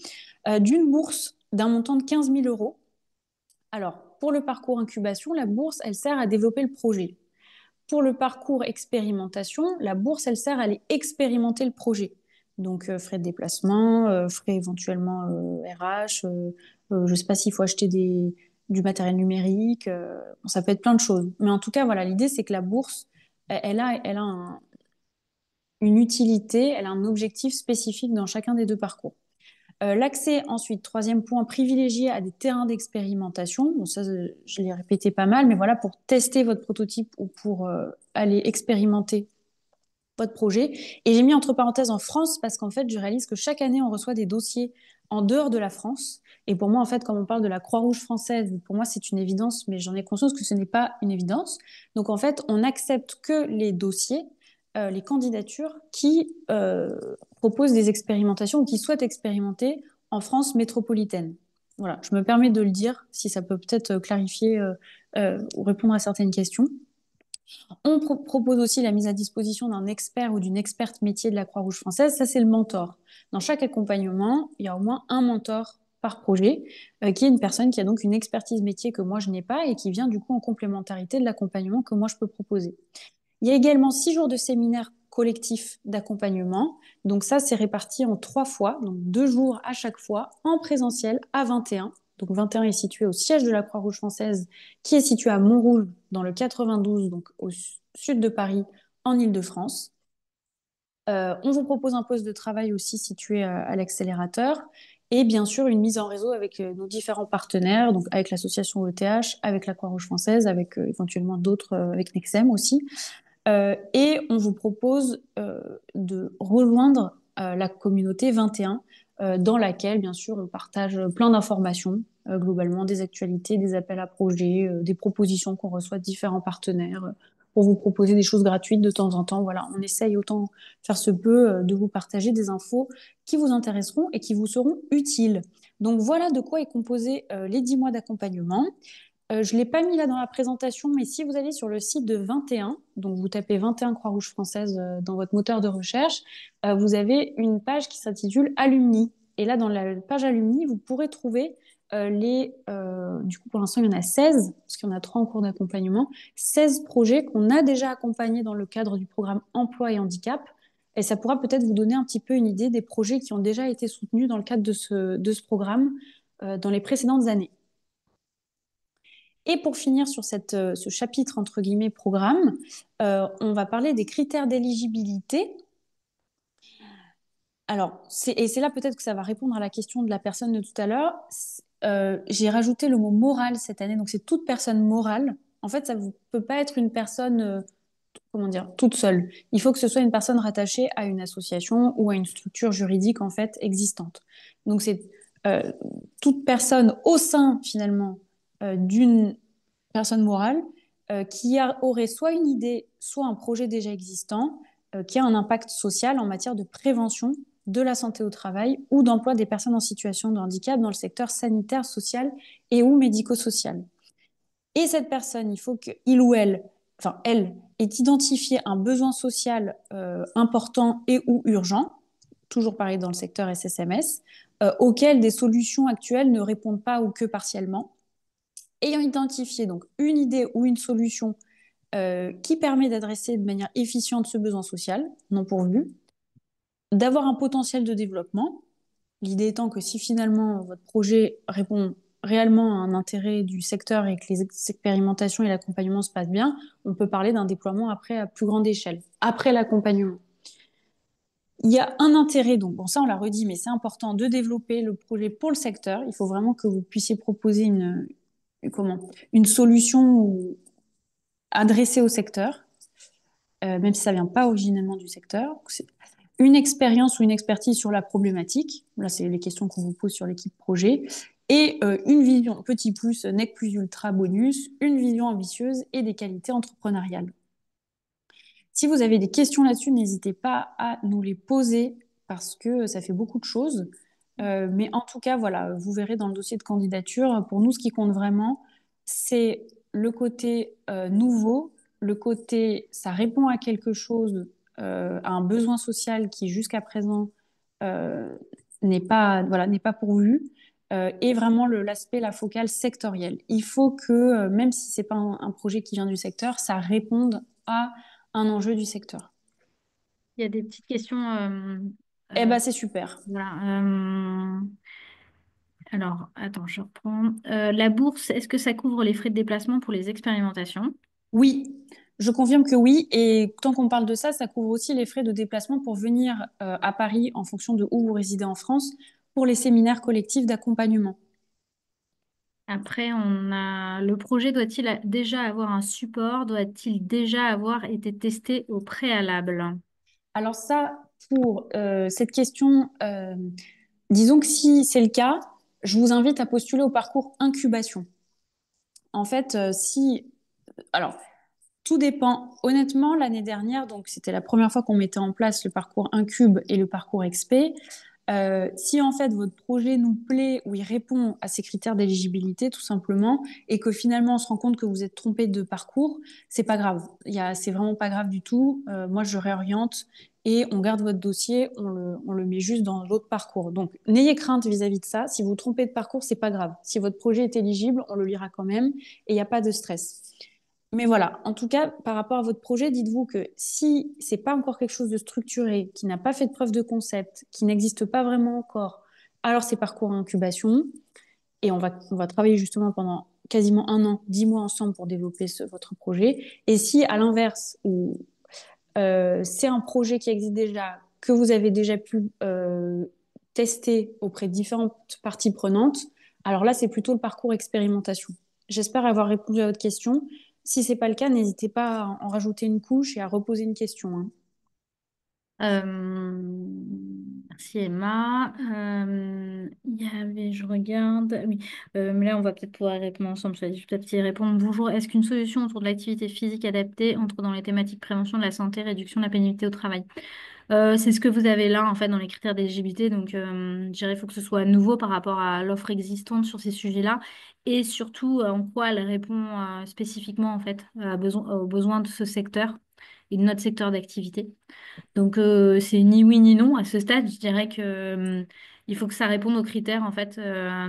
d'une bourse d'un montant de 15 000 euros. Alors, pour le parcours incubation, la bourse, elle sert à développer le projet. Pour le parcours expérimentation, la bourse, elle sert à aller expérimenter le projet. Donc, frais de déplacement, frais éventuellement RH, je ne sais pas s'il faut acheter du matériel numérique, bon, ça peut être plein de choses. Mais en tout cas, voilà, l'idée, c'est que la bourse, elle a une utilité, elle a un objectif spécifique dans chacun des deux parcours. L'accès, ensuite, troisième point, privilégié à des terrains d'expérimentation. Bon, ça, je l'ai répété pas mal, mais voilà, pour tester votre prototype ou pour aller expérimenter votre projet. Et j'ai mis entre parenthèses en France parce qu'en fait, je réalise que chaque année, on reçoit des dossiers en dehors de la France. Et pour moi, en fait, quand on parle de la Croix-Rouge française, pour moi, c'est une évidence, mais j'en ai conscience que ce n'est pas une évidence. Donc, en fait, on n'accepte que les dossiers, les candidatures qui proposent des expérimentations ou qui souhaitent expérimenter en France métropolitaine. Voilà, je me permets de le dire si ça peut peut-être clarifier ou répondre à certaines questions. On propose aussi la mise à disposition d'un expert ou d'une experte métier de la Croix-Rouge française. Ça, c'est le mentor. Dans chaque accompagnement, il y a au moins un mentor par projet, qui est une personne qui a donc une expertise métier que moi, je n'ai pas et qui vient du coup en complémentarité de l'accompagnement que moi, je peux proposer. Il y a également 6 jours de séminaire collectif d'accompagnement. Donc ça, c'est réparti en 3 fois, donc 2 jours à chaque fois, en présentiel à 21. Donc 21 est situé au siège de la Croix-Rouge française, qui est situé à Montrouge, dans le 92, donc au sud de Paris, en Île-de-France. On vous propose un poste de travail aussi situé à l'accélérateur et bien sûr une mise en réseau avec nos différents partenaires, donc avec l'association ETH, avec la Croix-Rouge française, avec éventuellement d'autres, avec Nexem aussi. Et on vous propose de rejoindre la communauté 21, dans laquelle, bien sûr, on partage plein d'informations, globalement, des actualités, des appels à projets, des propositions qu'on reçoit de différents partenaires pour vous proposer des choses gratuites de temps en temps. Voilà, on essaye autant faire se peut de vous partager des infos qui vous intéresseront et qui vous seront utiles. Donc voilà de quoi est composé les 10 mois d'accompagnement. Je ne l'ai pas mis là dans la présentation, mais si vous allez sur le site de 21, donc vous tapez 21 Croix-Rouge française dans votre moteur de recherche, vous avez une page qui s'intitule Alumni. Et là, dans la page Alumni, vous pourrez trouver du coup, pour l'instant, il y en a 16 parce qu'il y en a 3 en cours d'accompagnement, 16 projets qu'on a déjà accompagnés dans le cadre du programme Emploi et Handicap. Et ça pourra peut-être vous donner un petit peu une idée des projets qui ont déjà été soutenus dans le cadre de ce programme dans les précédentes années. Et pour finir sur ce chapitre, entre guillemets, programme, on va parler des critères d'éligibilité. Alors, et c'est là peut-être que ça va répondre à la question de la personne de tout à l'heure. J'ai rajouté le mot moral cette année, donc c'est toute personne morale. En fait, ça ne peut pas être une personne, comment dire, toute seule. Il faut que ce soit une personne rattachée à une association ou à une structure juridique en fait existante. Donc c'est euh, toute personne au sein finalement d'une personne morale aurait soit une idée, soit un projet déjà existant qui a un impact social en matière de prévention de la santé au travail ou d'emploi des personnes en situation de handicap dans le secteur sanitaire, social et ou médico-social. Et cette personne, il faut qu'il ou elle, enfin elle, ait identifié un besoin social important et ou urgent, toujours pareil dans le secteur SSMS, auquel des solutions actuelles ne répondent pas ou que partiellement. Ayant identifié donc une idée ou une solution qui permet d'adresser de manière efficiente ce besoin social non pourvu, d'avoir un potentiel de développement. L'idée étant que si finalement votre projet répond réellement à un intérêt du secteur et que les expérimentations et l'accompagnement se passent bien, on peut parler d'un déploiement après à plus grande échelle, après l'accompagnement. Il y a un intérêt, donc bon ça on l'a redit, mais c'est important de développer le projet pour le secteur. Il faut vraiment que vous puissiez proposer une solution adressée au secteur, même si ça vient pas originellement du secteur. Une expérience ou une expertise sur la problématique. Là, c'est les questions qu'on vous pose sur l'équipe projet. Et une vision, petit plus, nec plus ultra bonus, une vision ambitieuse et des qualités entrepreneuriales. Si vous avez des questions là-dessus, n'hésitez pas à nous les poser parce que ça fait beaucoup de choses. Mais en tout cas, voilà, vous verrez dans le dossier de candidature, pour nous, ce qui compte vraiment, c'est le côté nouveau, le côté ça répond à quelque chose, à un besoin social qui jusqu'à présent euh, n'est pas pourvu, et vraiment l'aspect, la focale sectorielle. Il faut que, même si c'est pas un projet qui vient du secteur, ça réponde à un enjeu du secteur. Il y a des petites questions. Eh Euh, ben, c'est super. voilà. Alors, attends, je reprends. La bourse, est-ce que ça couvre les frais de déplacement pour les expérimentations? Oui, je confirme que oui. Et tant qu'on parle de ça, ça couvre aussi les frais de déplacement pour venir à Paris en fonction de où vous résidez en France pour les séminaires collectifs d'accompagnement. Après, on a le projet doit-il déjà avoir un support? Doit-il déjà avoir été testé au préalable? Alors ça, pour cette question, disons que si c'est le cas, je vous invite à postuler au parcours incubation. En fait, alors, tout dépend. Honnêtement, l'année dernière, donc c'était la première fois qu'on mettait en place le parcours Incube et le parcours XP. Si en fait votre projet nous plaît ou il répond à ces critères d'éligibilité tout simplement et que finalement on se rend compte que vous êtes trompé de parcours, c'est pas grave. C'est vraiment pas grave du tout. Moi je réoriente et on garde votre dossier, on le met juste dans l'autre parcours. Donc n'ayez crainte vis-à-vis de ça. Si vous vous trompez de parcours, c'est pas grave. Si votre projet est éligible, on le lira quand même et il n'y a pas de stress. Mais voilà, en tout cas, par rapport à votre projet, dites-vous que si c'est pas encore quelque chose de structuré, qui n'a pas fait de preuve de concept, qui n'existe pas vraiment encore, alors c'est parcours en incubation et on va travailler justement pendant quasiment un an, 10 mois ensemble pour développer votre projet. Et si à l'inverse, c'est un projet qui existe déjà, que vous avez déjà pu tester auprès de différentes parties prenantes, alors là, c'est plutôt le parcours expérimentation. J'espère avoir répondu à votre question. Si c'est pas le cas, n'hésitez pas à en rajouter une couche et à reposer une question, hein. Merci Emma. Il y avait, je regarde, oui, mais là on va peut-être pouvoir répondre ensemble. Je vais peut-être y répondre. Bonjour, est-ce qu'une solution autour de l'activité physique adaptée entre dans les thématiques prévention de la santé, réduction de la pénibilité au travail? C'est ce que vous avez là en fait dans les critères d'éligibilité. Donc, je dirais qu'il faut que ce soit nouveau par rapport à l'offre existante sur ces sujets-là et surtout en quoi elle répond spécifiquement en fait aux besoins de ce secteur et de notre secteur d'activité. Donc, c'est ni oui ni non. À ce stade, je dirais que, il faut que ça réponde aux critères en fait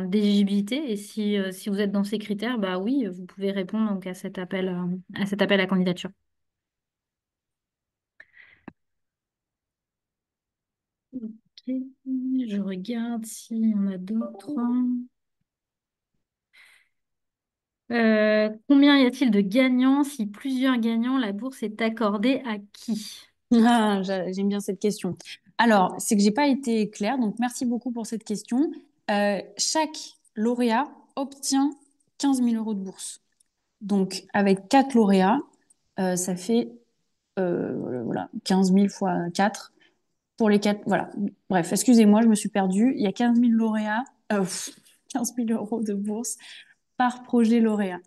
d'éligibilité. Et si vous êtes dans ces critères, bah oui, vous pouvez répondre donc à cet appel à candidature. Ok, je regarde s'il y en a d'autres. Combien y a-t-il de gagnants? Si plusieurs gagnants, la bourse est accordée à qui? Ah, j'aime bien cette question. Alors, c'est que j'ai pas été claire, donc merci beaucoup pour cette question. Chaque lauréat obtient 15 000 euros de bourse. Donc, avec 4 lauréats, ça fait voilà, 15 000 fois 4. Pour les 4, voilà. Bref, excusez-moi, je me suis perdue. Il y a 15 000 lauréats, 15 000 euros de bourse par projet lauréat.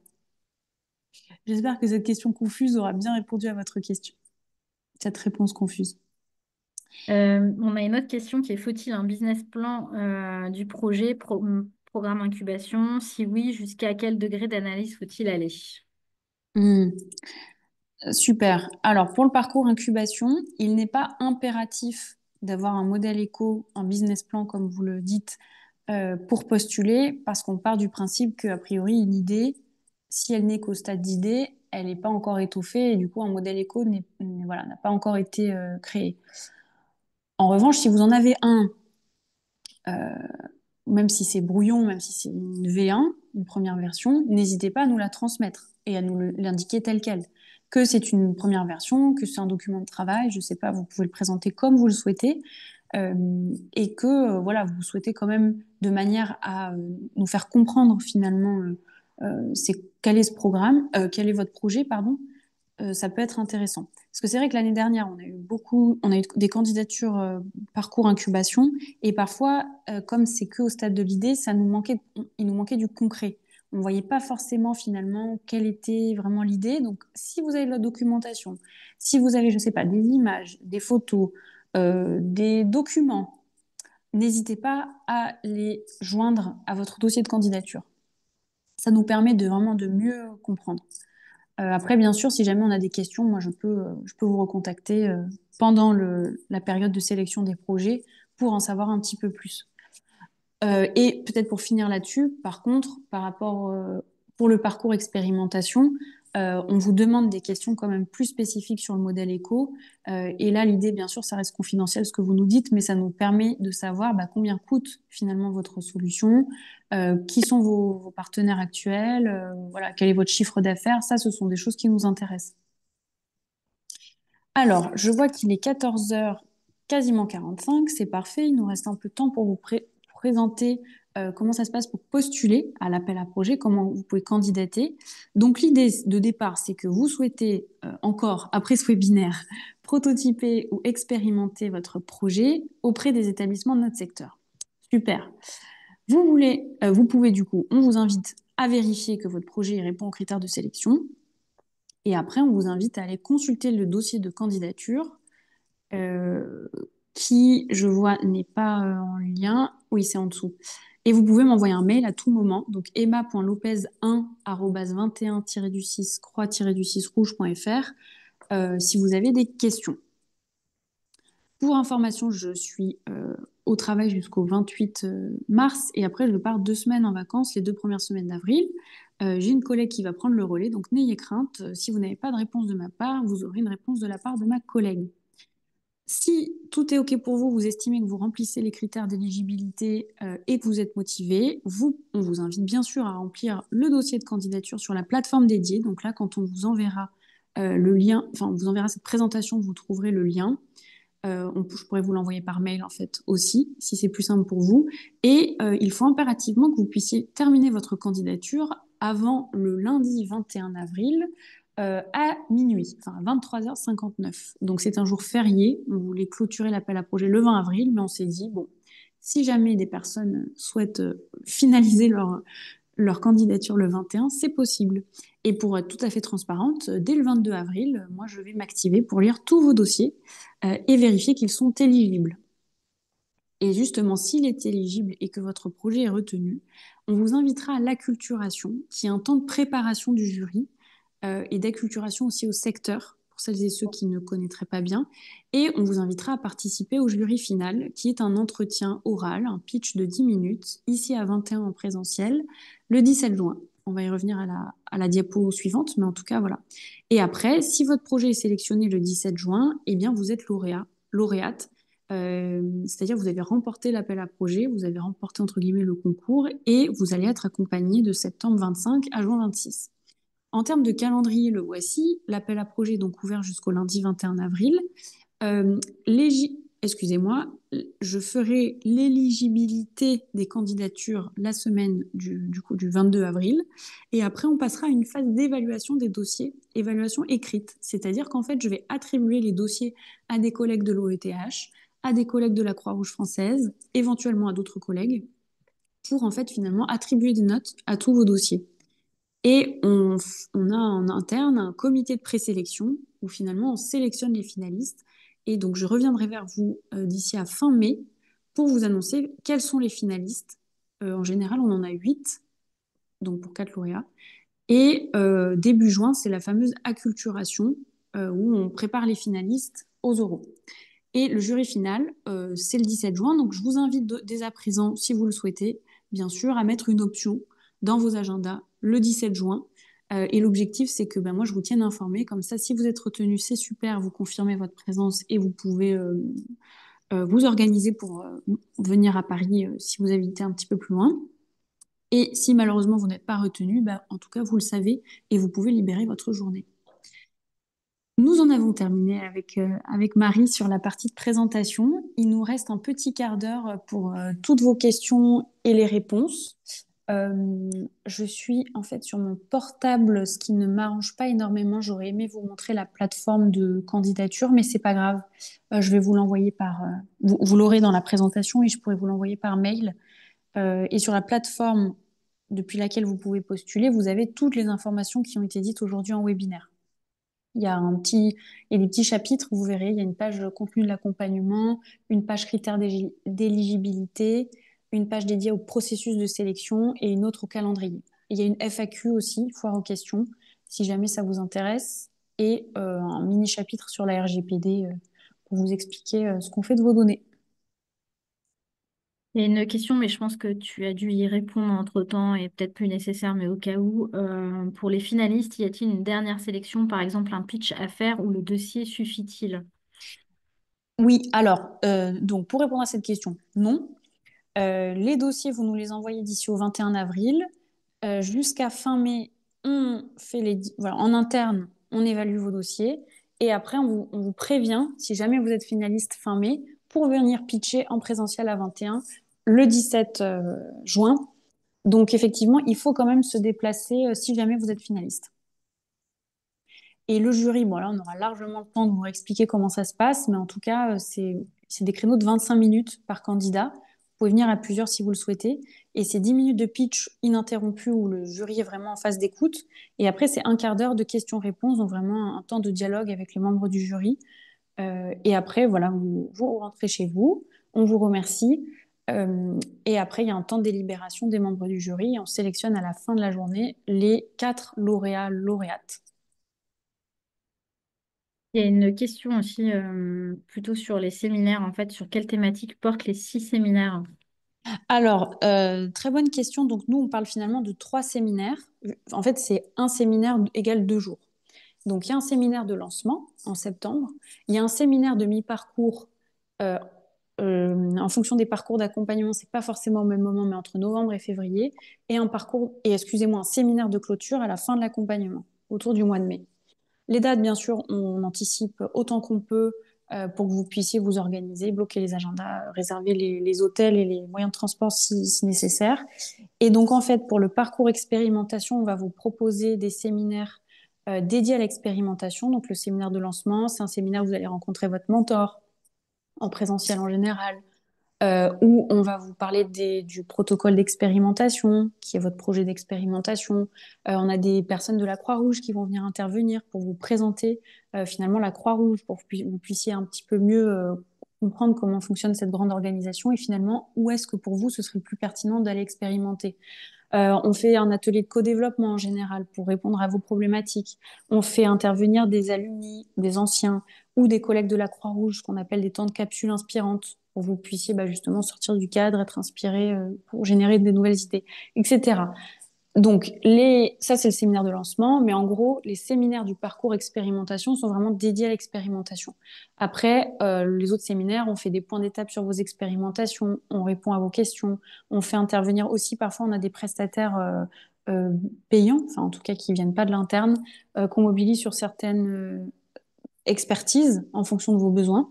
J'espère que cette question confuse aura bien répondu à votre question. Cette réponse confuse. On a une autre question qui est, faut-il un business plan du projet, programme incubation? Si oui, jusqu'à quel degré d'analyse faut-il aller? Hmm. Super. Alors, pour le parcours incubation, il n'est pas impératif d'avoir un modèle éco, un business plan, comme vous le dites, pour postuler, parce qu'on part du principe qu'a priori, une idée, si elle n'est qu'au stade d'idée, elle n'est pas encore étoffée et du coup, un modèle éco voilà, n'a pas encore été créé. En revanche, si vous en avez un, même si c'est brouillon, même si c'est une V1, une première version, n'hésitez pas à nous la transmettre et à nous l'indiquer tel quel. Que c'est une première version, que c'est un document de travail, je sais pas, vous pouvez le présenter comme vous le souhaitez, et que voilà, vous souhaitez quand même de manière à nous faire comprendre finalement quel est ce programme, quel est votre projet, pardon, ça peut être intéressant. Parce que c'est vrai que l'année dernière, on a eu des candidatures parcours incubation, et parfois, comme c'est que au stade de l'idée, il nous manquait du concret. On ne voyait pas forcément finalement quelle était vraiment l'idée. Donc, si vous avez de la documentation, si vous avez, je sais pas, des images, des photos, des documents, n'hésitez pas à les joindre à votre dossier de candidature. Ça nous permet de vraiment de mieux comprendre. Après, bien sûr, si jamais on a des questions, moi, je peux vous recontacter pendant la période de sélection des projets pour en savoir un petit peu plus. Et peut-être pour finir là-dessus, par contre, pour le parcours expérimentation, on vous demande des questions quand même plus spécifiques sur le modèle éco. Et là, l'idée, bien sûr, ça reste confidentiel ce que vous nous dites, mais ça nous permet de savoir bah, combien coûte finalement votre solution, qui sont vos partenaires actuels, voilà, quel est votre chiffre d'affaires. Ça, ce sont des choses qui nous intéressent. Alors, je vois qu'il est 14 heures, quasiment 45, c'est parfait. Il nous reste un peu de temps pour vous présenter comment ça se passe pour postuler à l'appel à projet, comment vous pouvez candidater. Donc, l'idée de départ, c'est que vous souhaitez encore, après ce webinaire, prototyper ou expérimenter votre projet auprès des établissements de notre secteur. Super. Vous pouvez du coup, on vous invite à vérifier que votre projet répond aux critères de sélection. Et après, on vous invite à aller consulter le dossier de candidature euh, qui, je vois, n'est pas en lien. Oui, c'est en dessous. Et vous pouvez m'envoyer un mail à tout moment. Donc emma.lopez1@21-6 croix-6 rouge.fr si vous avez des questions. Pour information, je suis au travail jusqu'au 28 mars et après je pars 2 semaines en vacances, les 2 premières semaines d'avril. J'ai une collègue qui va prendre le relais, donc n'ayez crainte. Si vous n'avez pas de réponse de ma part, vous aurez une réponse de la part de ma collègue. Si tout est OK pour vous, vous estimez que vous remplissez les critères d'éligibilité et que vous êtes motivé, on vous invite bien sûr à remplir le dossier de candidature sur la plateforme dédiée. Donc là, quand on vous enverra le lien, enfin, on vous enverra cette présentation, vous trouverez le lien. Je pourrais vous l'envoyer par mail en fait aussi, si c'est plus simple pour vous. Et il faut impérativement que vous puissiez terminer votre candidature avant le lundi 21 avril à minuit, enfin 23h59. Donc c'est un jour férié. On voulait clôturer l'appel à projet le 20 avril, mais on s'est dit, bon, si jamais des personnes souhaitent finaliser leur candidature le 21, c'est possible. Et pour être tout à fait transparente, dès le 22 avril, moi, je vais m'activer pour lire tous vos dossiers et vérifier qu'ils sont éligibles. Et justement, s'il est éligible et que votre projet est retenu, on vous invitera à l'acculturation, qui est un temps de préparation du jury et d'acculturation aussi au secteur pour celles et ceux qui ne connaîtraient pas bien. Et on vous invitera à participer au jury final, qui est un entretien oral, un pitch de 10 minutes, ici à 21 en présentiel, le 17 juin. On va y revenir à la diapo suivante, mais en tout cas, voilà. Et après, si votre projet est sélectionné le 17 juin, eh bien, vous êtes lauréate. C'est-à-dire vous avez remporté l'appel à projet, vous avez remporté entre guillemets le concours et vous allez être accompagné de septembre 25 à juin 26. En termes de calendrier, le voici. L'appel à projet est donc ouvert jusqu'au lundi 21 avril. Euh, Excusez-moi, je ferai l'éligibilité des candidatures la semaine du 22 avril. Et après, on passera à une phase d'évaluation des dossiers, évaluation écrite. C'est-à-dire qu'en fait, je vais attribuer les dossiers à des collègues de l'OETH, à des collègues de la Croix-Rouge française, éventuellement à d'autres collègues, pour en fait finalement attribuer des notes à tous vos dossiers. Et on a en interne un comité de présélection où finalement on sélectionne les finalistes. Et donc je reviendrai vers vous d'ici à fin mai pour vous annoncer quels sont les finalistes. En général, on en a 8, donc pour 4 lauréats. Et début juin, c'est la fameuse acculturation où on prépare les finalistes aux oraux. Et le jury final, c'est le 17 juin. Donc je vous invite dès à présent, si vous le souhaitez, bien sûr, à mettre une option dans vos agendas le 17 juin. Et l'objectif, c'est que ben, moi, je vous tienne informé. Comme ça, si vous êtes retenu, c'est super, vous confirmez votre présence et vous pouvez vous organiser pour venir à Paris si vous habitez un petit peu plus loin. Et si malheureusement vous n'êtes pas retenu, ben, en tout cas, vous le savez et vous pouvez libérer votre journée. Nous en avons terminé avec Marie sur la partie de présentation. Il nous reste un petit quart d'heure pour toutes vos questions et les réponses. Je suis en fait sur mon portable, ce qui ne m'arrange pas énormément. J'aurais aimé vous montrer la plateforme de candidature, mais c'est pas grave. Je vais vous l'envoyer vous l'aurez dans la présentation et je pourrais vous l'envoyer par mail. Et sur la plateforme depuis laquelle vous pouvez postuler, vous avez toutes les informations qui ont été dites aujourd'hui en webinaire. Il y a des petits chapitres, vous verrez, il y a une page contenu de l'accompagnement, une page critères d'éligibilité, une page dédiée au processus de sélection et une autre au calendrier. Il y a une FAQ aussi, foire aux questions, si jamais ça vous intéresse, et un mini chapitre sur la RGPD pour vous expliquer ce qu'on fait de vos données. Il y a une question, mais je pense que tu as dû y répondre entre-temps et peut-être plus nécessaire, mais au cas où. Pour les finalistes, y a-t-il une dernière sélection, par exemple un pitch à faire ou le dossier suffit-il? Oui, alors, donc pour répondre à cette question, non. Les dossiers, vous nous les envoyez d'ici au 21 avril. Jusqu'à fin mai, voilà, en interne, on évalue vos dossiers. Et après, on vous prévient, si jamais vous êtes finaliste fin mai, pour venir pitcher en présentiel à 21 le 17 juin. Donc, effectivement, il faut quand même se déplacer si jamais vous êtes finaliste. Et le jury, bon là, on aura largement le temps de vous expliquer comment ça se passe, mais en tout cas, c'est des créneaux de 25 minutes par candidat. Vous pouvez venir à plusieurs si vous le souhaitez. Et c'est 10 minutes de pitch ininterrompu où le jury est vraiment en phase d'écoute. Et après, c'est un quart d'heure de questions-réponses, donc vraiment un temps de dialogue avec les membres du jury. Et après, voilà, vous rentrez chez vous, on vous remercie. Et après, il y a un temps de délibération des membres du jury et on sélectionne à la fin de la journée les 4 lauréats, lauréates. Il y a une question aussi plutôt sur les séminaires, en fait, sur quelle thématique portent les 6 séminaires? Alors, très bonne question. Donc, nous, on parle finalement de 3 séminaires. En fait, c'est un séminaire égale 2 jours. Donc, il y a un séminaire de lancement en septembre. Il y a un séminaire de mi-parcours. euh, en fonction des parcours d'accompagnement, c'est pas forcément au même moment, mais entre novembre et février. Excusez-moi, un séminaire de clôture à la fin de l'accompagnement, autour du mois de mai. Les dates, bien sûr, on anticipe autant qu'on peut pour que vous puissiez vous organiser, bloquer les agendas, réserver les hôtels et les moyens de transport si nécessaire. Et donc, en fait, pour le parcours expérimentation, on va vous proposer des séminaires dédiés à l'expérimentation. Donc, le séminaire de lancement, c'est un séminaire où vous allez rencontrer votre mentor en présentiel en général, où on va vous parler du protocole d'expérimentation, qui est votre projet d'expérimentation. On a des personnes de la Croix-Rouge qui vont venir intervenir pour vous présenter finalement la Croix-Rouge, pour que vous puissiez un petit peu mieux comprendre comment fonctionne cette grande organisation et finalement où est-ce que pour vous ce serait le plus pertinent d'aller expérimenter. On fait un atelier de co-développement en général pour répondre à vos problématiques. On fait intervenir des alumni, des anciens ou des collègues de la Croix-Rouge, qu'on appelle des temps de capsule inspirantes, pour que vous puissiez justement sortir du cadre, être inspiré pour générer des nouvelles idées, etc. Donc, ça, c'est le séminaire de lancement, mais en gros, les séminaires du parcours expérimentation sont vraiment dédiés à l'expérimentation. Après, les autres séminaires, on fait des points d'étape sur vos expérimentations, on répond à vos questions, on fait intervenir aussi, parfois, on a des prestataires payants, enfin, en tout cas, qui viennent pas de l'interne, qu'on mobilise sur certaines expertises en fonction de vos besoins.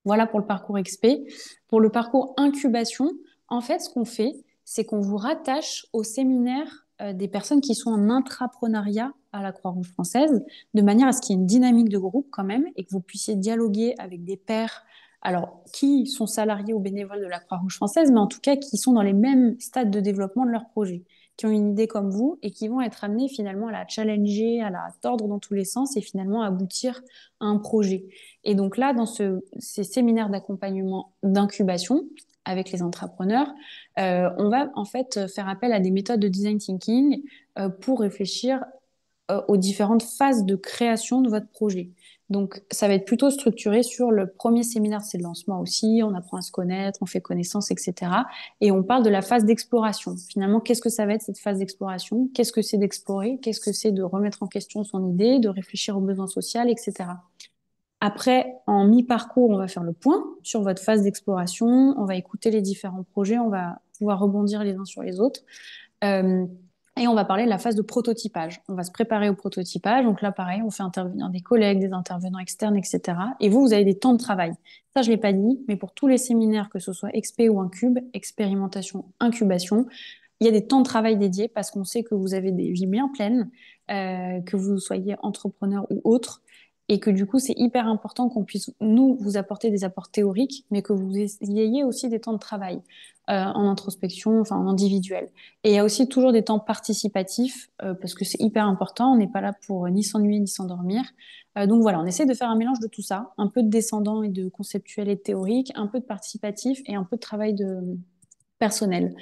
Voilà pour le parcours XP. Pour le parcours incubation, en fait, ce qu'on fait, c'est qu'on vous rattache au séminaire des personnes qui sont en intrapreneuriat à la Croix-Rouge française, de manière à ce qu'il y ait une dynamique de groupe quand même et que vous puissiez dialoguer avec des pairs, alors qui sont salariés ou bénévoles de la Croix-Rouge française, mais en tout cas qui sont dans les mêmes stades de développement de leur projet, qui ont une idée comme vous et qui vont être amenés finalement à la challenger, à la tordre dans tous les sens et finalement aboutir à un projet. Et donc là, dans ces séminaires d'accompagnement d'incubation avec les entrepreneurs, on va en fait faire appel à des méthodes de design thinking pour réfléchir aux différentes phases de création de votre projet. Donc, ça va être plutôt structuré sur le premier séminaire, c'est le lancement aussi, on apprend à se connaître, on fait connaissance, etc. Et on parle de la phase d'exploration. Finalement, qu'est-ce que ça va être cette phase d'exploration? Qu'est-ce que c'est d'explorer? Qu'est-ce que c'est de remettre en question son idée, de réfléchir aux besoins sociaux, etc. Après, en mi-parcours, on va faire le point sur votre phase d'exploration, on va écouter les différents projets, on va pouvoir rebondir les uns sur les autres. Euh, et on va parler de la phase de prototypage. On va se préparer au prototypage. Donc là, pareil, on fait intervenir des collègues, des intervenants externes, etc. Et vous avez des temps de travail. Ça, je ne l'ai pas dit, mais pour tous les séminaires, que ce soit XP ou Incube, expérimentation, incubation, il y a des temps de travail dédiés parce qu'on sait que vous avez des vies bien pleines, que vous soyez entrepreneur ou autre, et que du coup, c'est hyper important qu'on puisse, nous, vous apporter des apports théoriques, mais que vous ayez aussi des temps de travail en introspection, enfin en individuel. Et il y a aussi toujours des temps participatifs, parce que c'est hyper important, on n'est pas là pour ni s'ennuyer ni s'endormir. Donc voilà, on essaie de faire un mélange de tout ça, un peu de descendant et de conceptuel et de théorique, un peu de participatif et un peu de travail de personnel.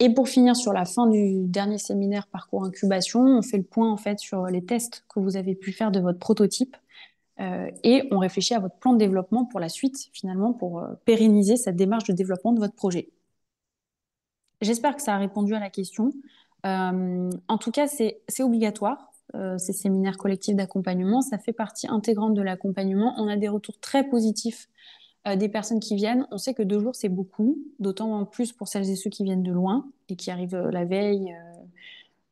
Et pour finir sur la fin du dernier séminaire parcours incubation, on fait le point en fait sur les tests que vous avez pu faire de votre prototype et on réfléchit à votre plan de développement pour la suite, finalement, pour pérenniser cette démarche de développement de votre projet. J'espère que ça a répondu à la question. En tout cas, c'est obligatoire, ces séminaires collectifs d'accompagnement. Ça fait partie intégrante de l'accompagnement. On a des retours très positifs des personnes qui viennent. On sait que 2 jours, c'est beaucoup, d'autant en plus pour celles et ceux qui viennent de loin et qui arrivent la veille,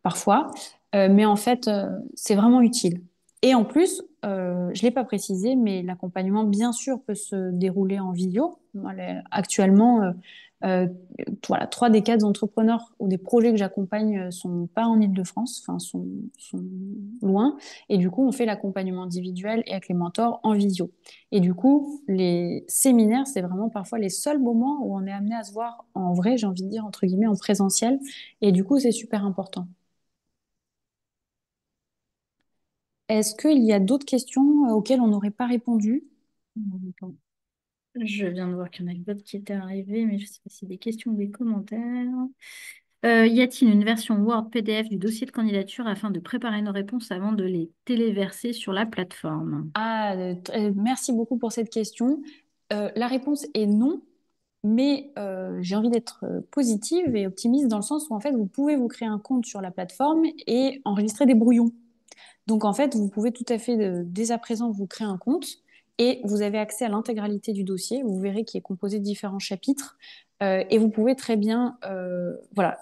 parfois. Mais en fait, c'est vraiment utile. Et en plus, je ne l'ai pas précisé, mais l'accompagnement, bien sûr, peut se dérouler en vidéo. Actuellement, euh, voilà, 3 des 4 entrepreneurs ou des projets que j'accompagne sont pas en Île-de-France, enfin sont loin. Et du coup, on fait l'accompagnement individuel et avec les mentors en visio. Et du coup, les séminaires, c'est vraiment parfois les seuls moments où on est amené à se voir en vrai, j'ai envie de dire, entre guillemets, en présentiel. Et du coup, c'est super important. Est-ce qu'il y a d'autres questions auxquelles on n'aurait pas répondu? Attends. Je viens de voir qu'il y en a d'autres qui étaient arrivés, mais je ne sais pas si c'est des questions ou des commentaires. Y a-t-il une version Word PDF du dossier de candidature afin de préparer nos réponses avant de les téléverser sur la plateforme? Merci beaucoup pour cette question. La réponse est non, mais j'ai envie d'être positive et optimiste dans le sens où en fait vous pouvez vous créer un compte sur la plateforme et enregistrer des brouillons. Donc en fait vous pouvez tout à fait dès à présent vous créer un compte et vous avez accès à l'intégralité du dossier. Vous verrez qu'il est composé de différents chapitres et vous pouvez très bien voilà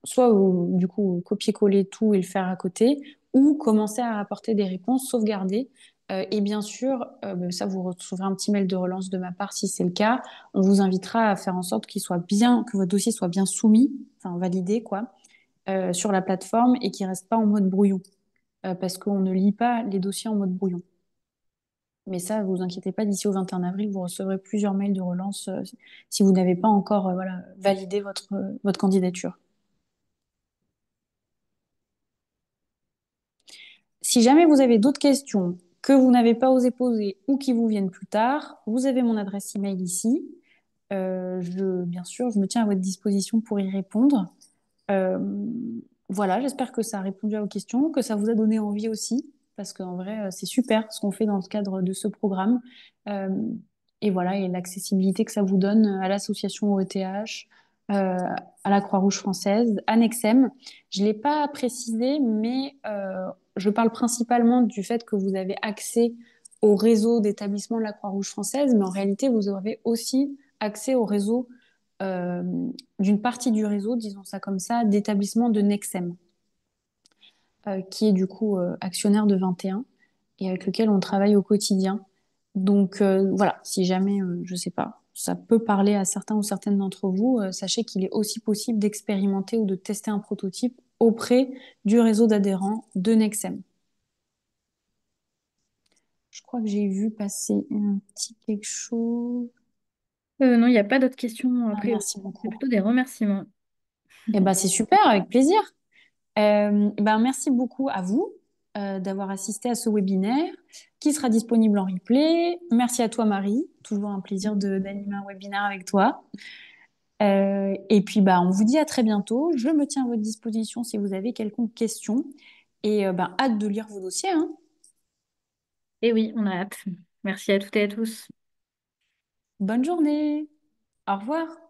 soit du coup copier-coller tout et le faire à côté ou commencer à apporter des réponses, sauvegarder. Et bien sûr, ça, vous recevrez un petit mail de relance de ma part si c'est le cas. On vous invitera à faire en sorte qu'il soit bien, que votre dossier soit bien soumis, enfin validé, quoi, sur la plateforme et qu'il reste pas en mode brouillon, parce qu'on ne lit pas les dossiers en mode brouillon. Mais ça, vous inquiétez pas, d'ici au 21 avril, vous recevrez plusieurs mails de relance si vous n'avez pas encore voilà, validé votre candidature. Si jamais vous avez d'autres questions que vous n'avez pas osé poser ou qui vous viennent plus tard, vous avez mon adresse email ici. Bien sûr, je me tiens à votre disposition pour y répondre. Euh, voilà, j'espère que ça a répondu à vos questions, que ça vous a donné envie aussi, parce qu'en vrai, c'est super ce qu'on fait dans le cadre de ce programme. Euh, et voilà, et l'accessibilité que ça vous donne à l'association OETH, à la Croix-Rouge française, à Nexem. Je ne l'ai pas précisé, mais je parle principalement du fait que vous avez accès au réseau d'établissements de la Croix-Rouge française, mais en réalité, vous avez aussi accès au réseau euh, d'une partie du réseau, disons ça comme ça, d'établissements de Nexem, qui est du coup actionnaire de 21 et avec lequel on travaille au quotidien. Donc voilà, si jamais, je sais pas, ça peut parler à certains ou certaines d'entre vous, sachez qu'il est aussi possible d'expérimenter ou de tester un prototype auprès du réseau d'adhérents de Nexem. Je crois que j'ai vu passer un petit quelque chose. Non, il n'y a pas d'autres questions a Ah, priori. merci C'est beaucoup. plutôt des remerciements. Eh ben, c'est super, avec plaisir. Ben, merci beaucoup à vous d'avoir assisté à ce webinaire qui sera disponible en replay. Merci à toi, Marie. Toujours un plaisir d'animer un webinaire avec toi. Et puis, bah, on vous dit à très bientôt. Je me tiens à votre disposition si vous avez quelconque question. Et ben, hâte de lire vos dossiers, hein. Et oui, on a hâte. Merci à toutes et à tous. Bonne journée. Au revoir.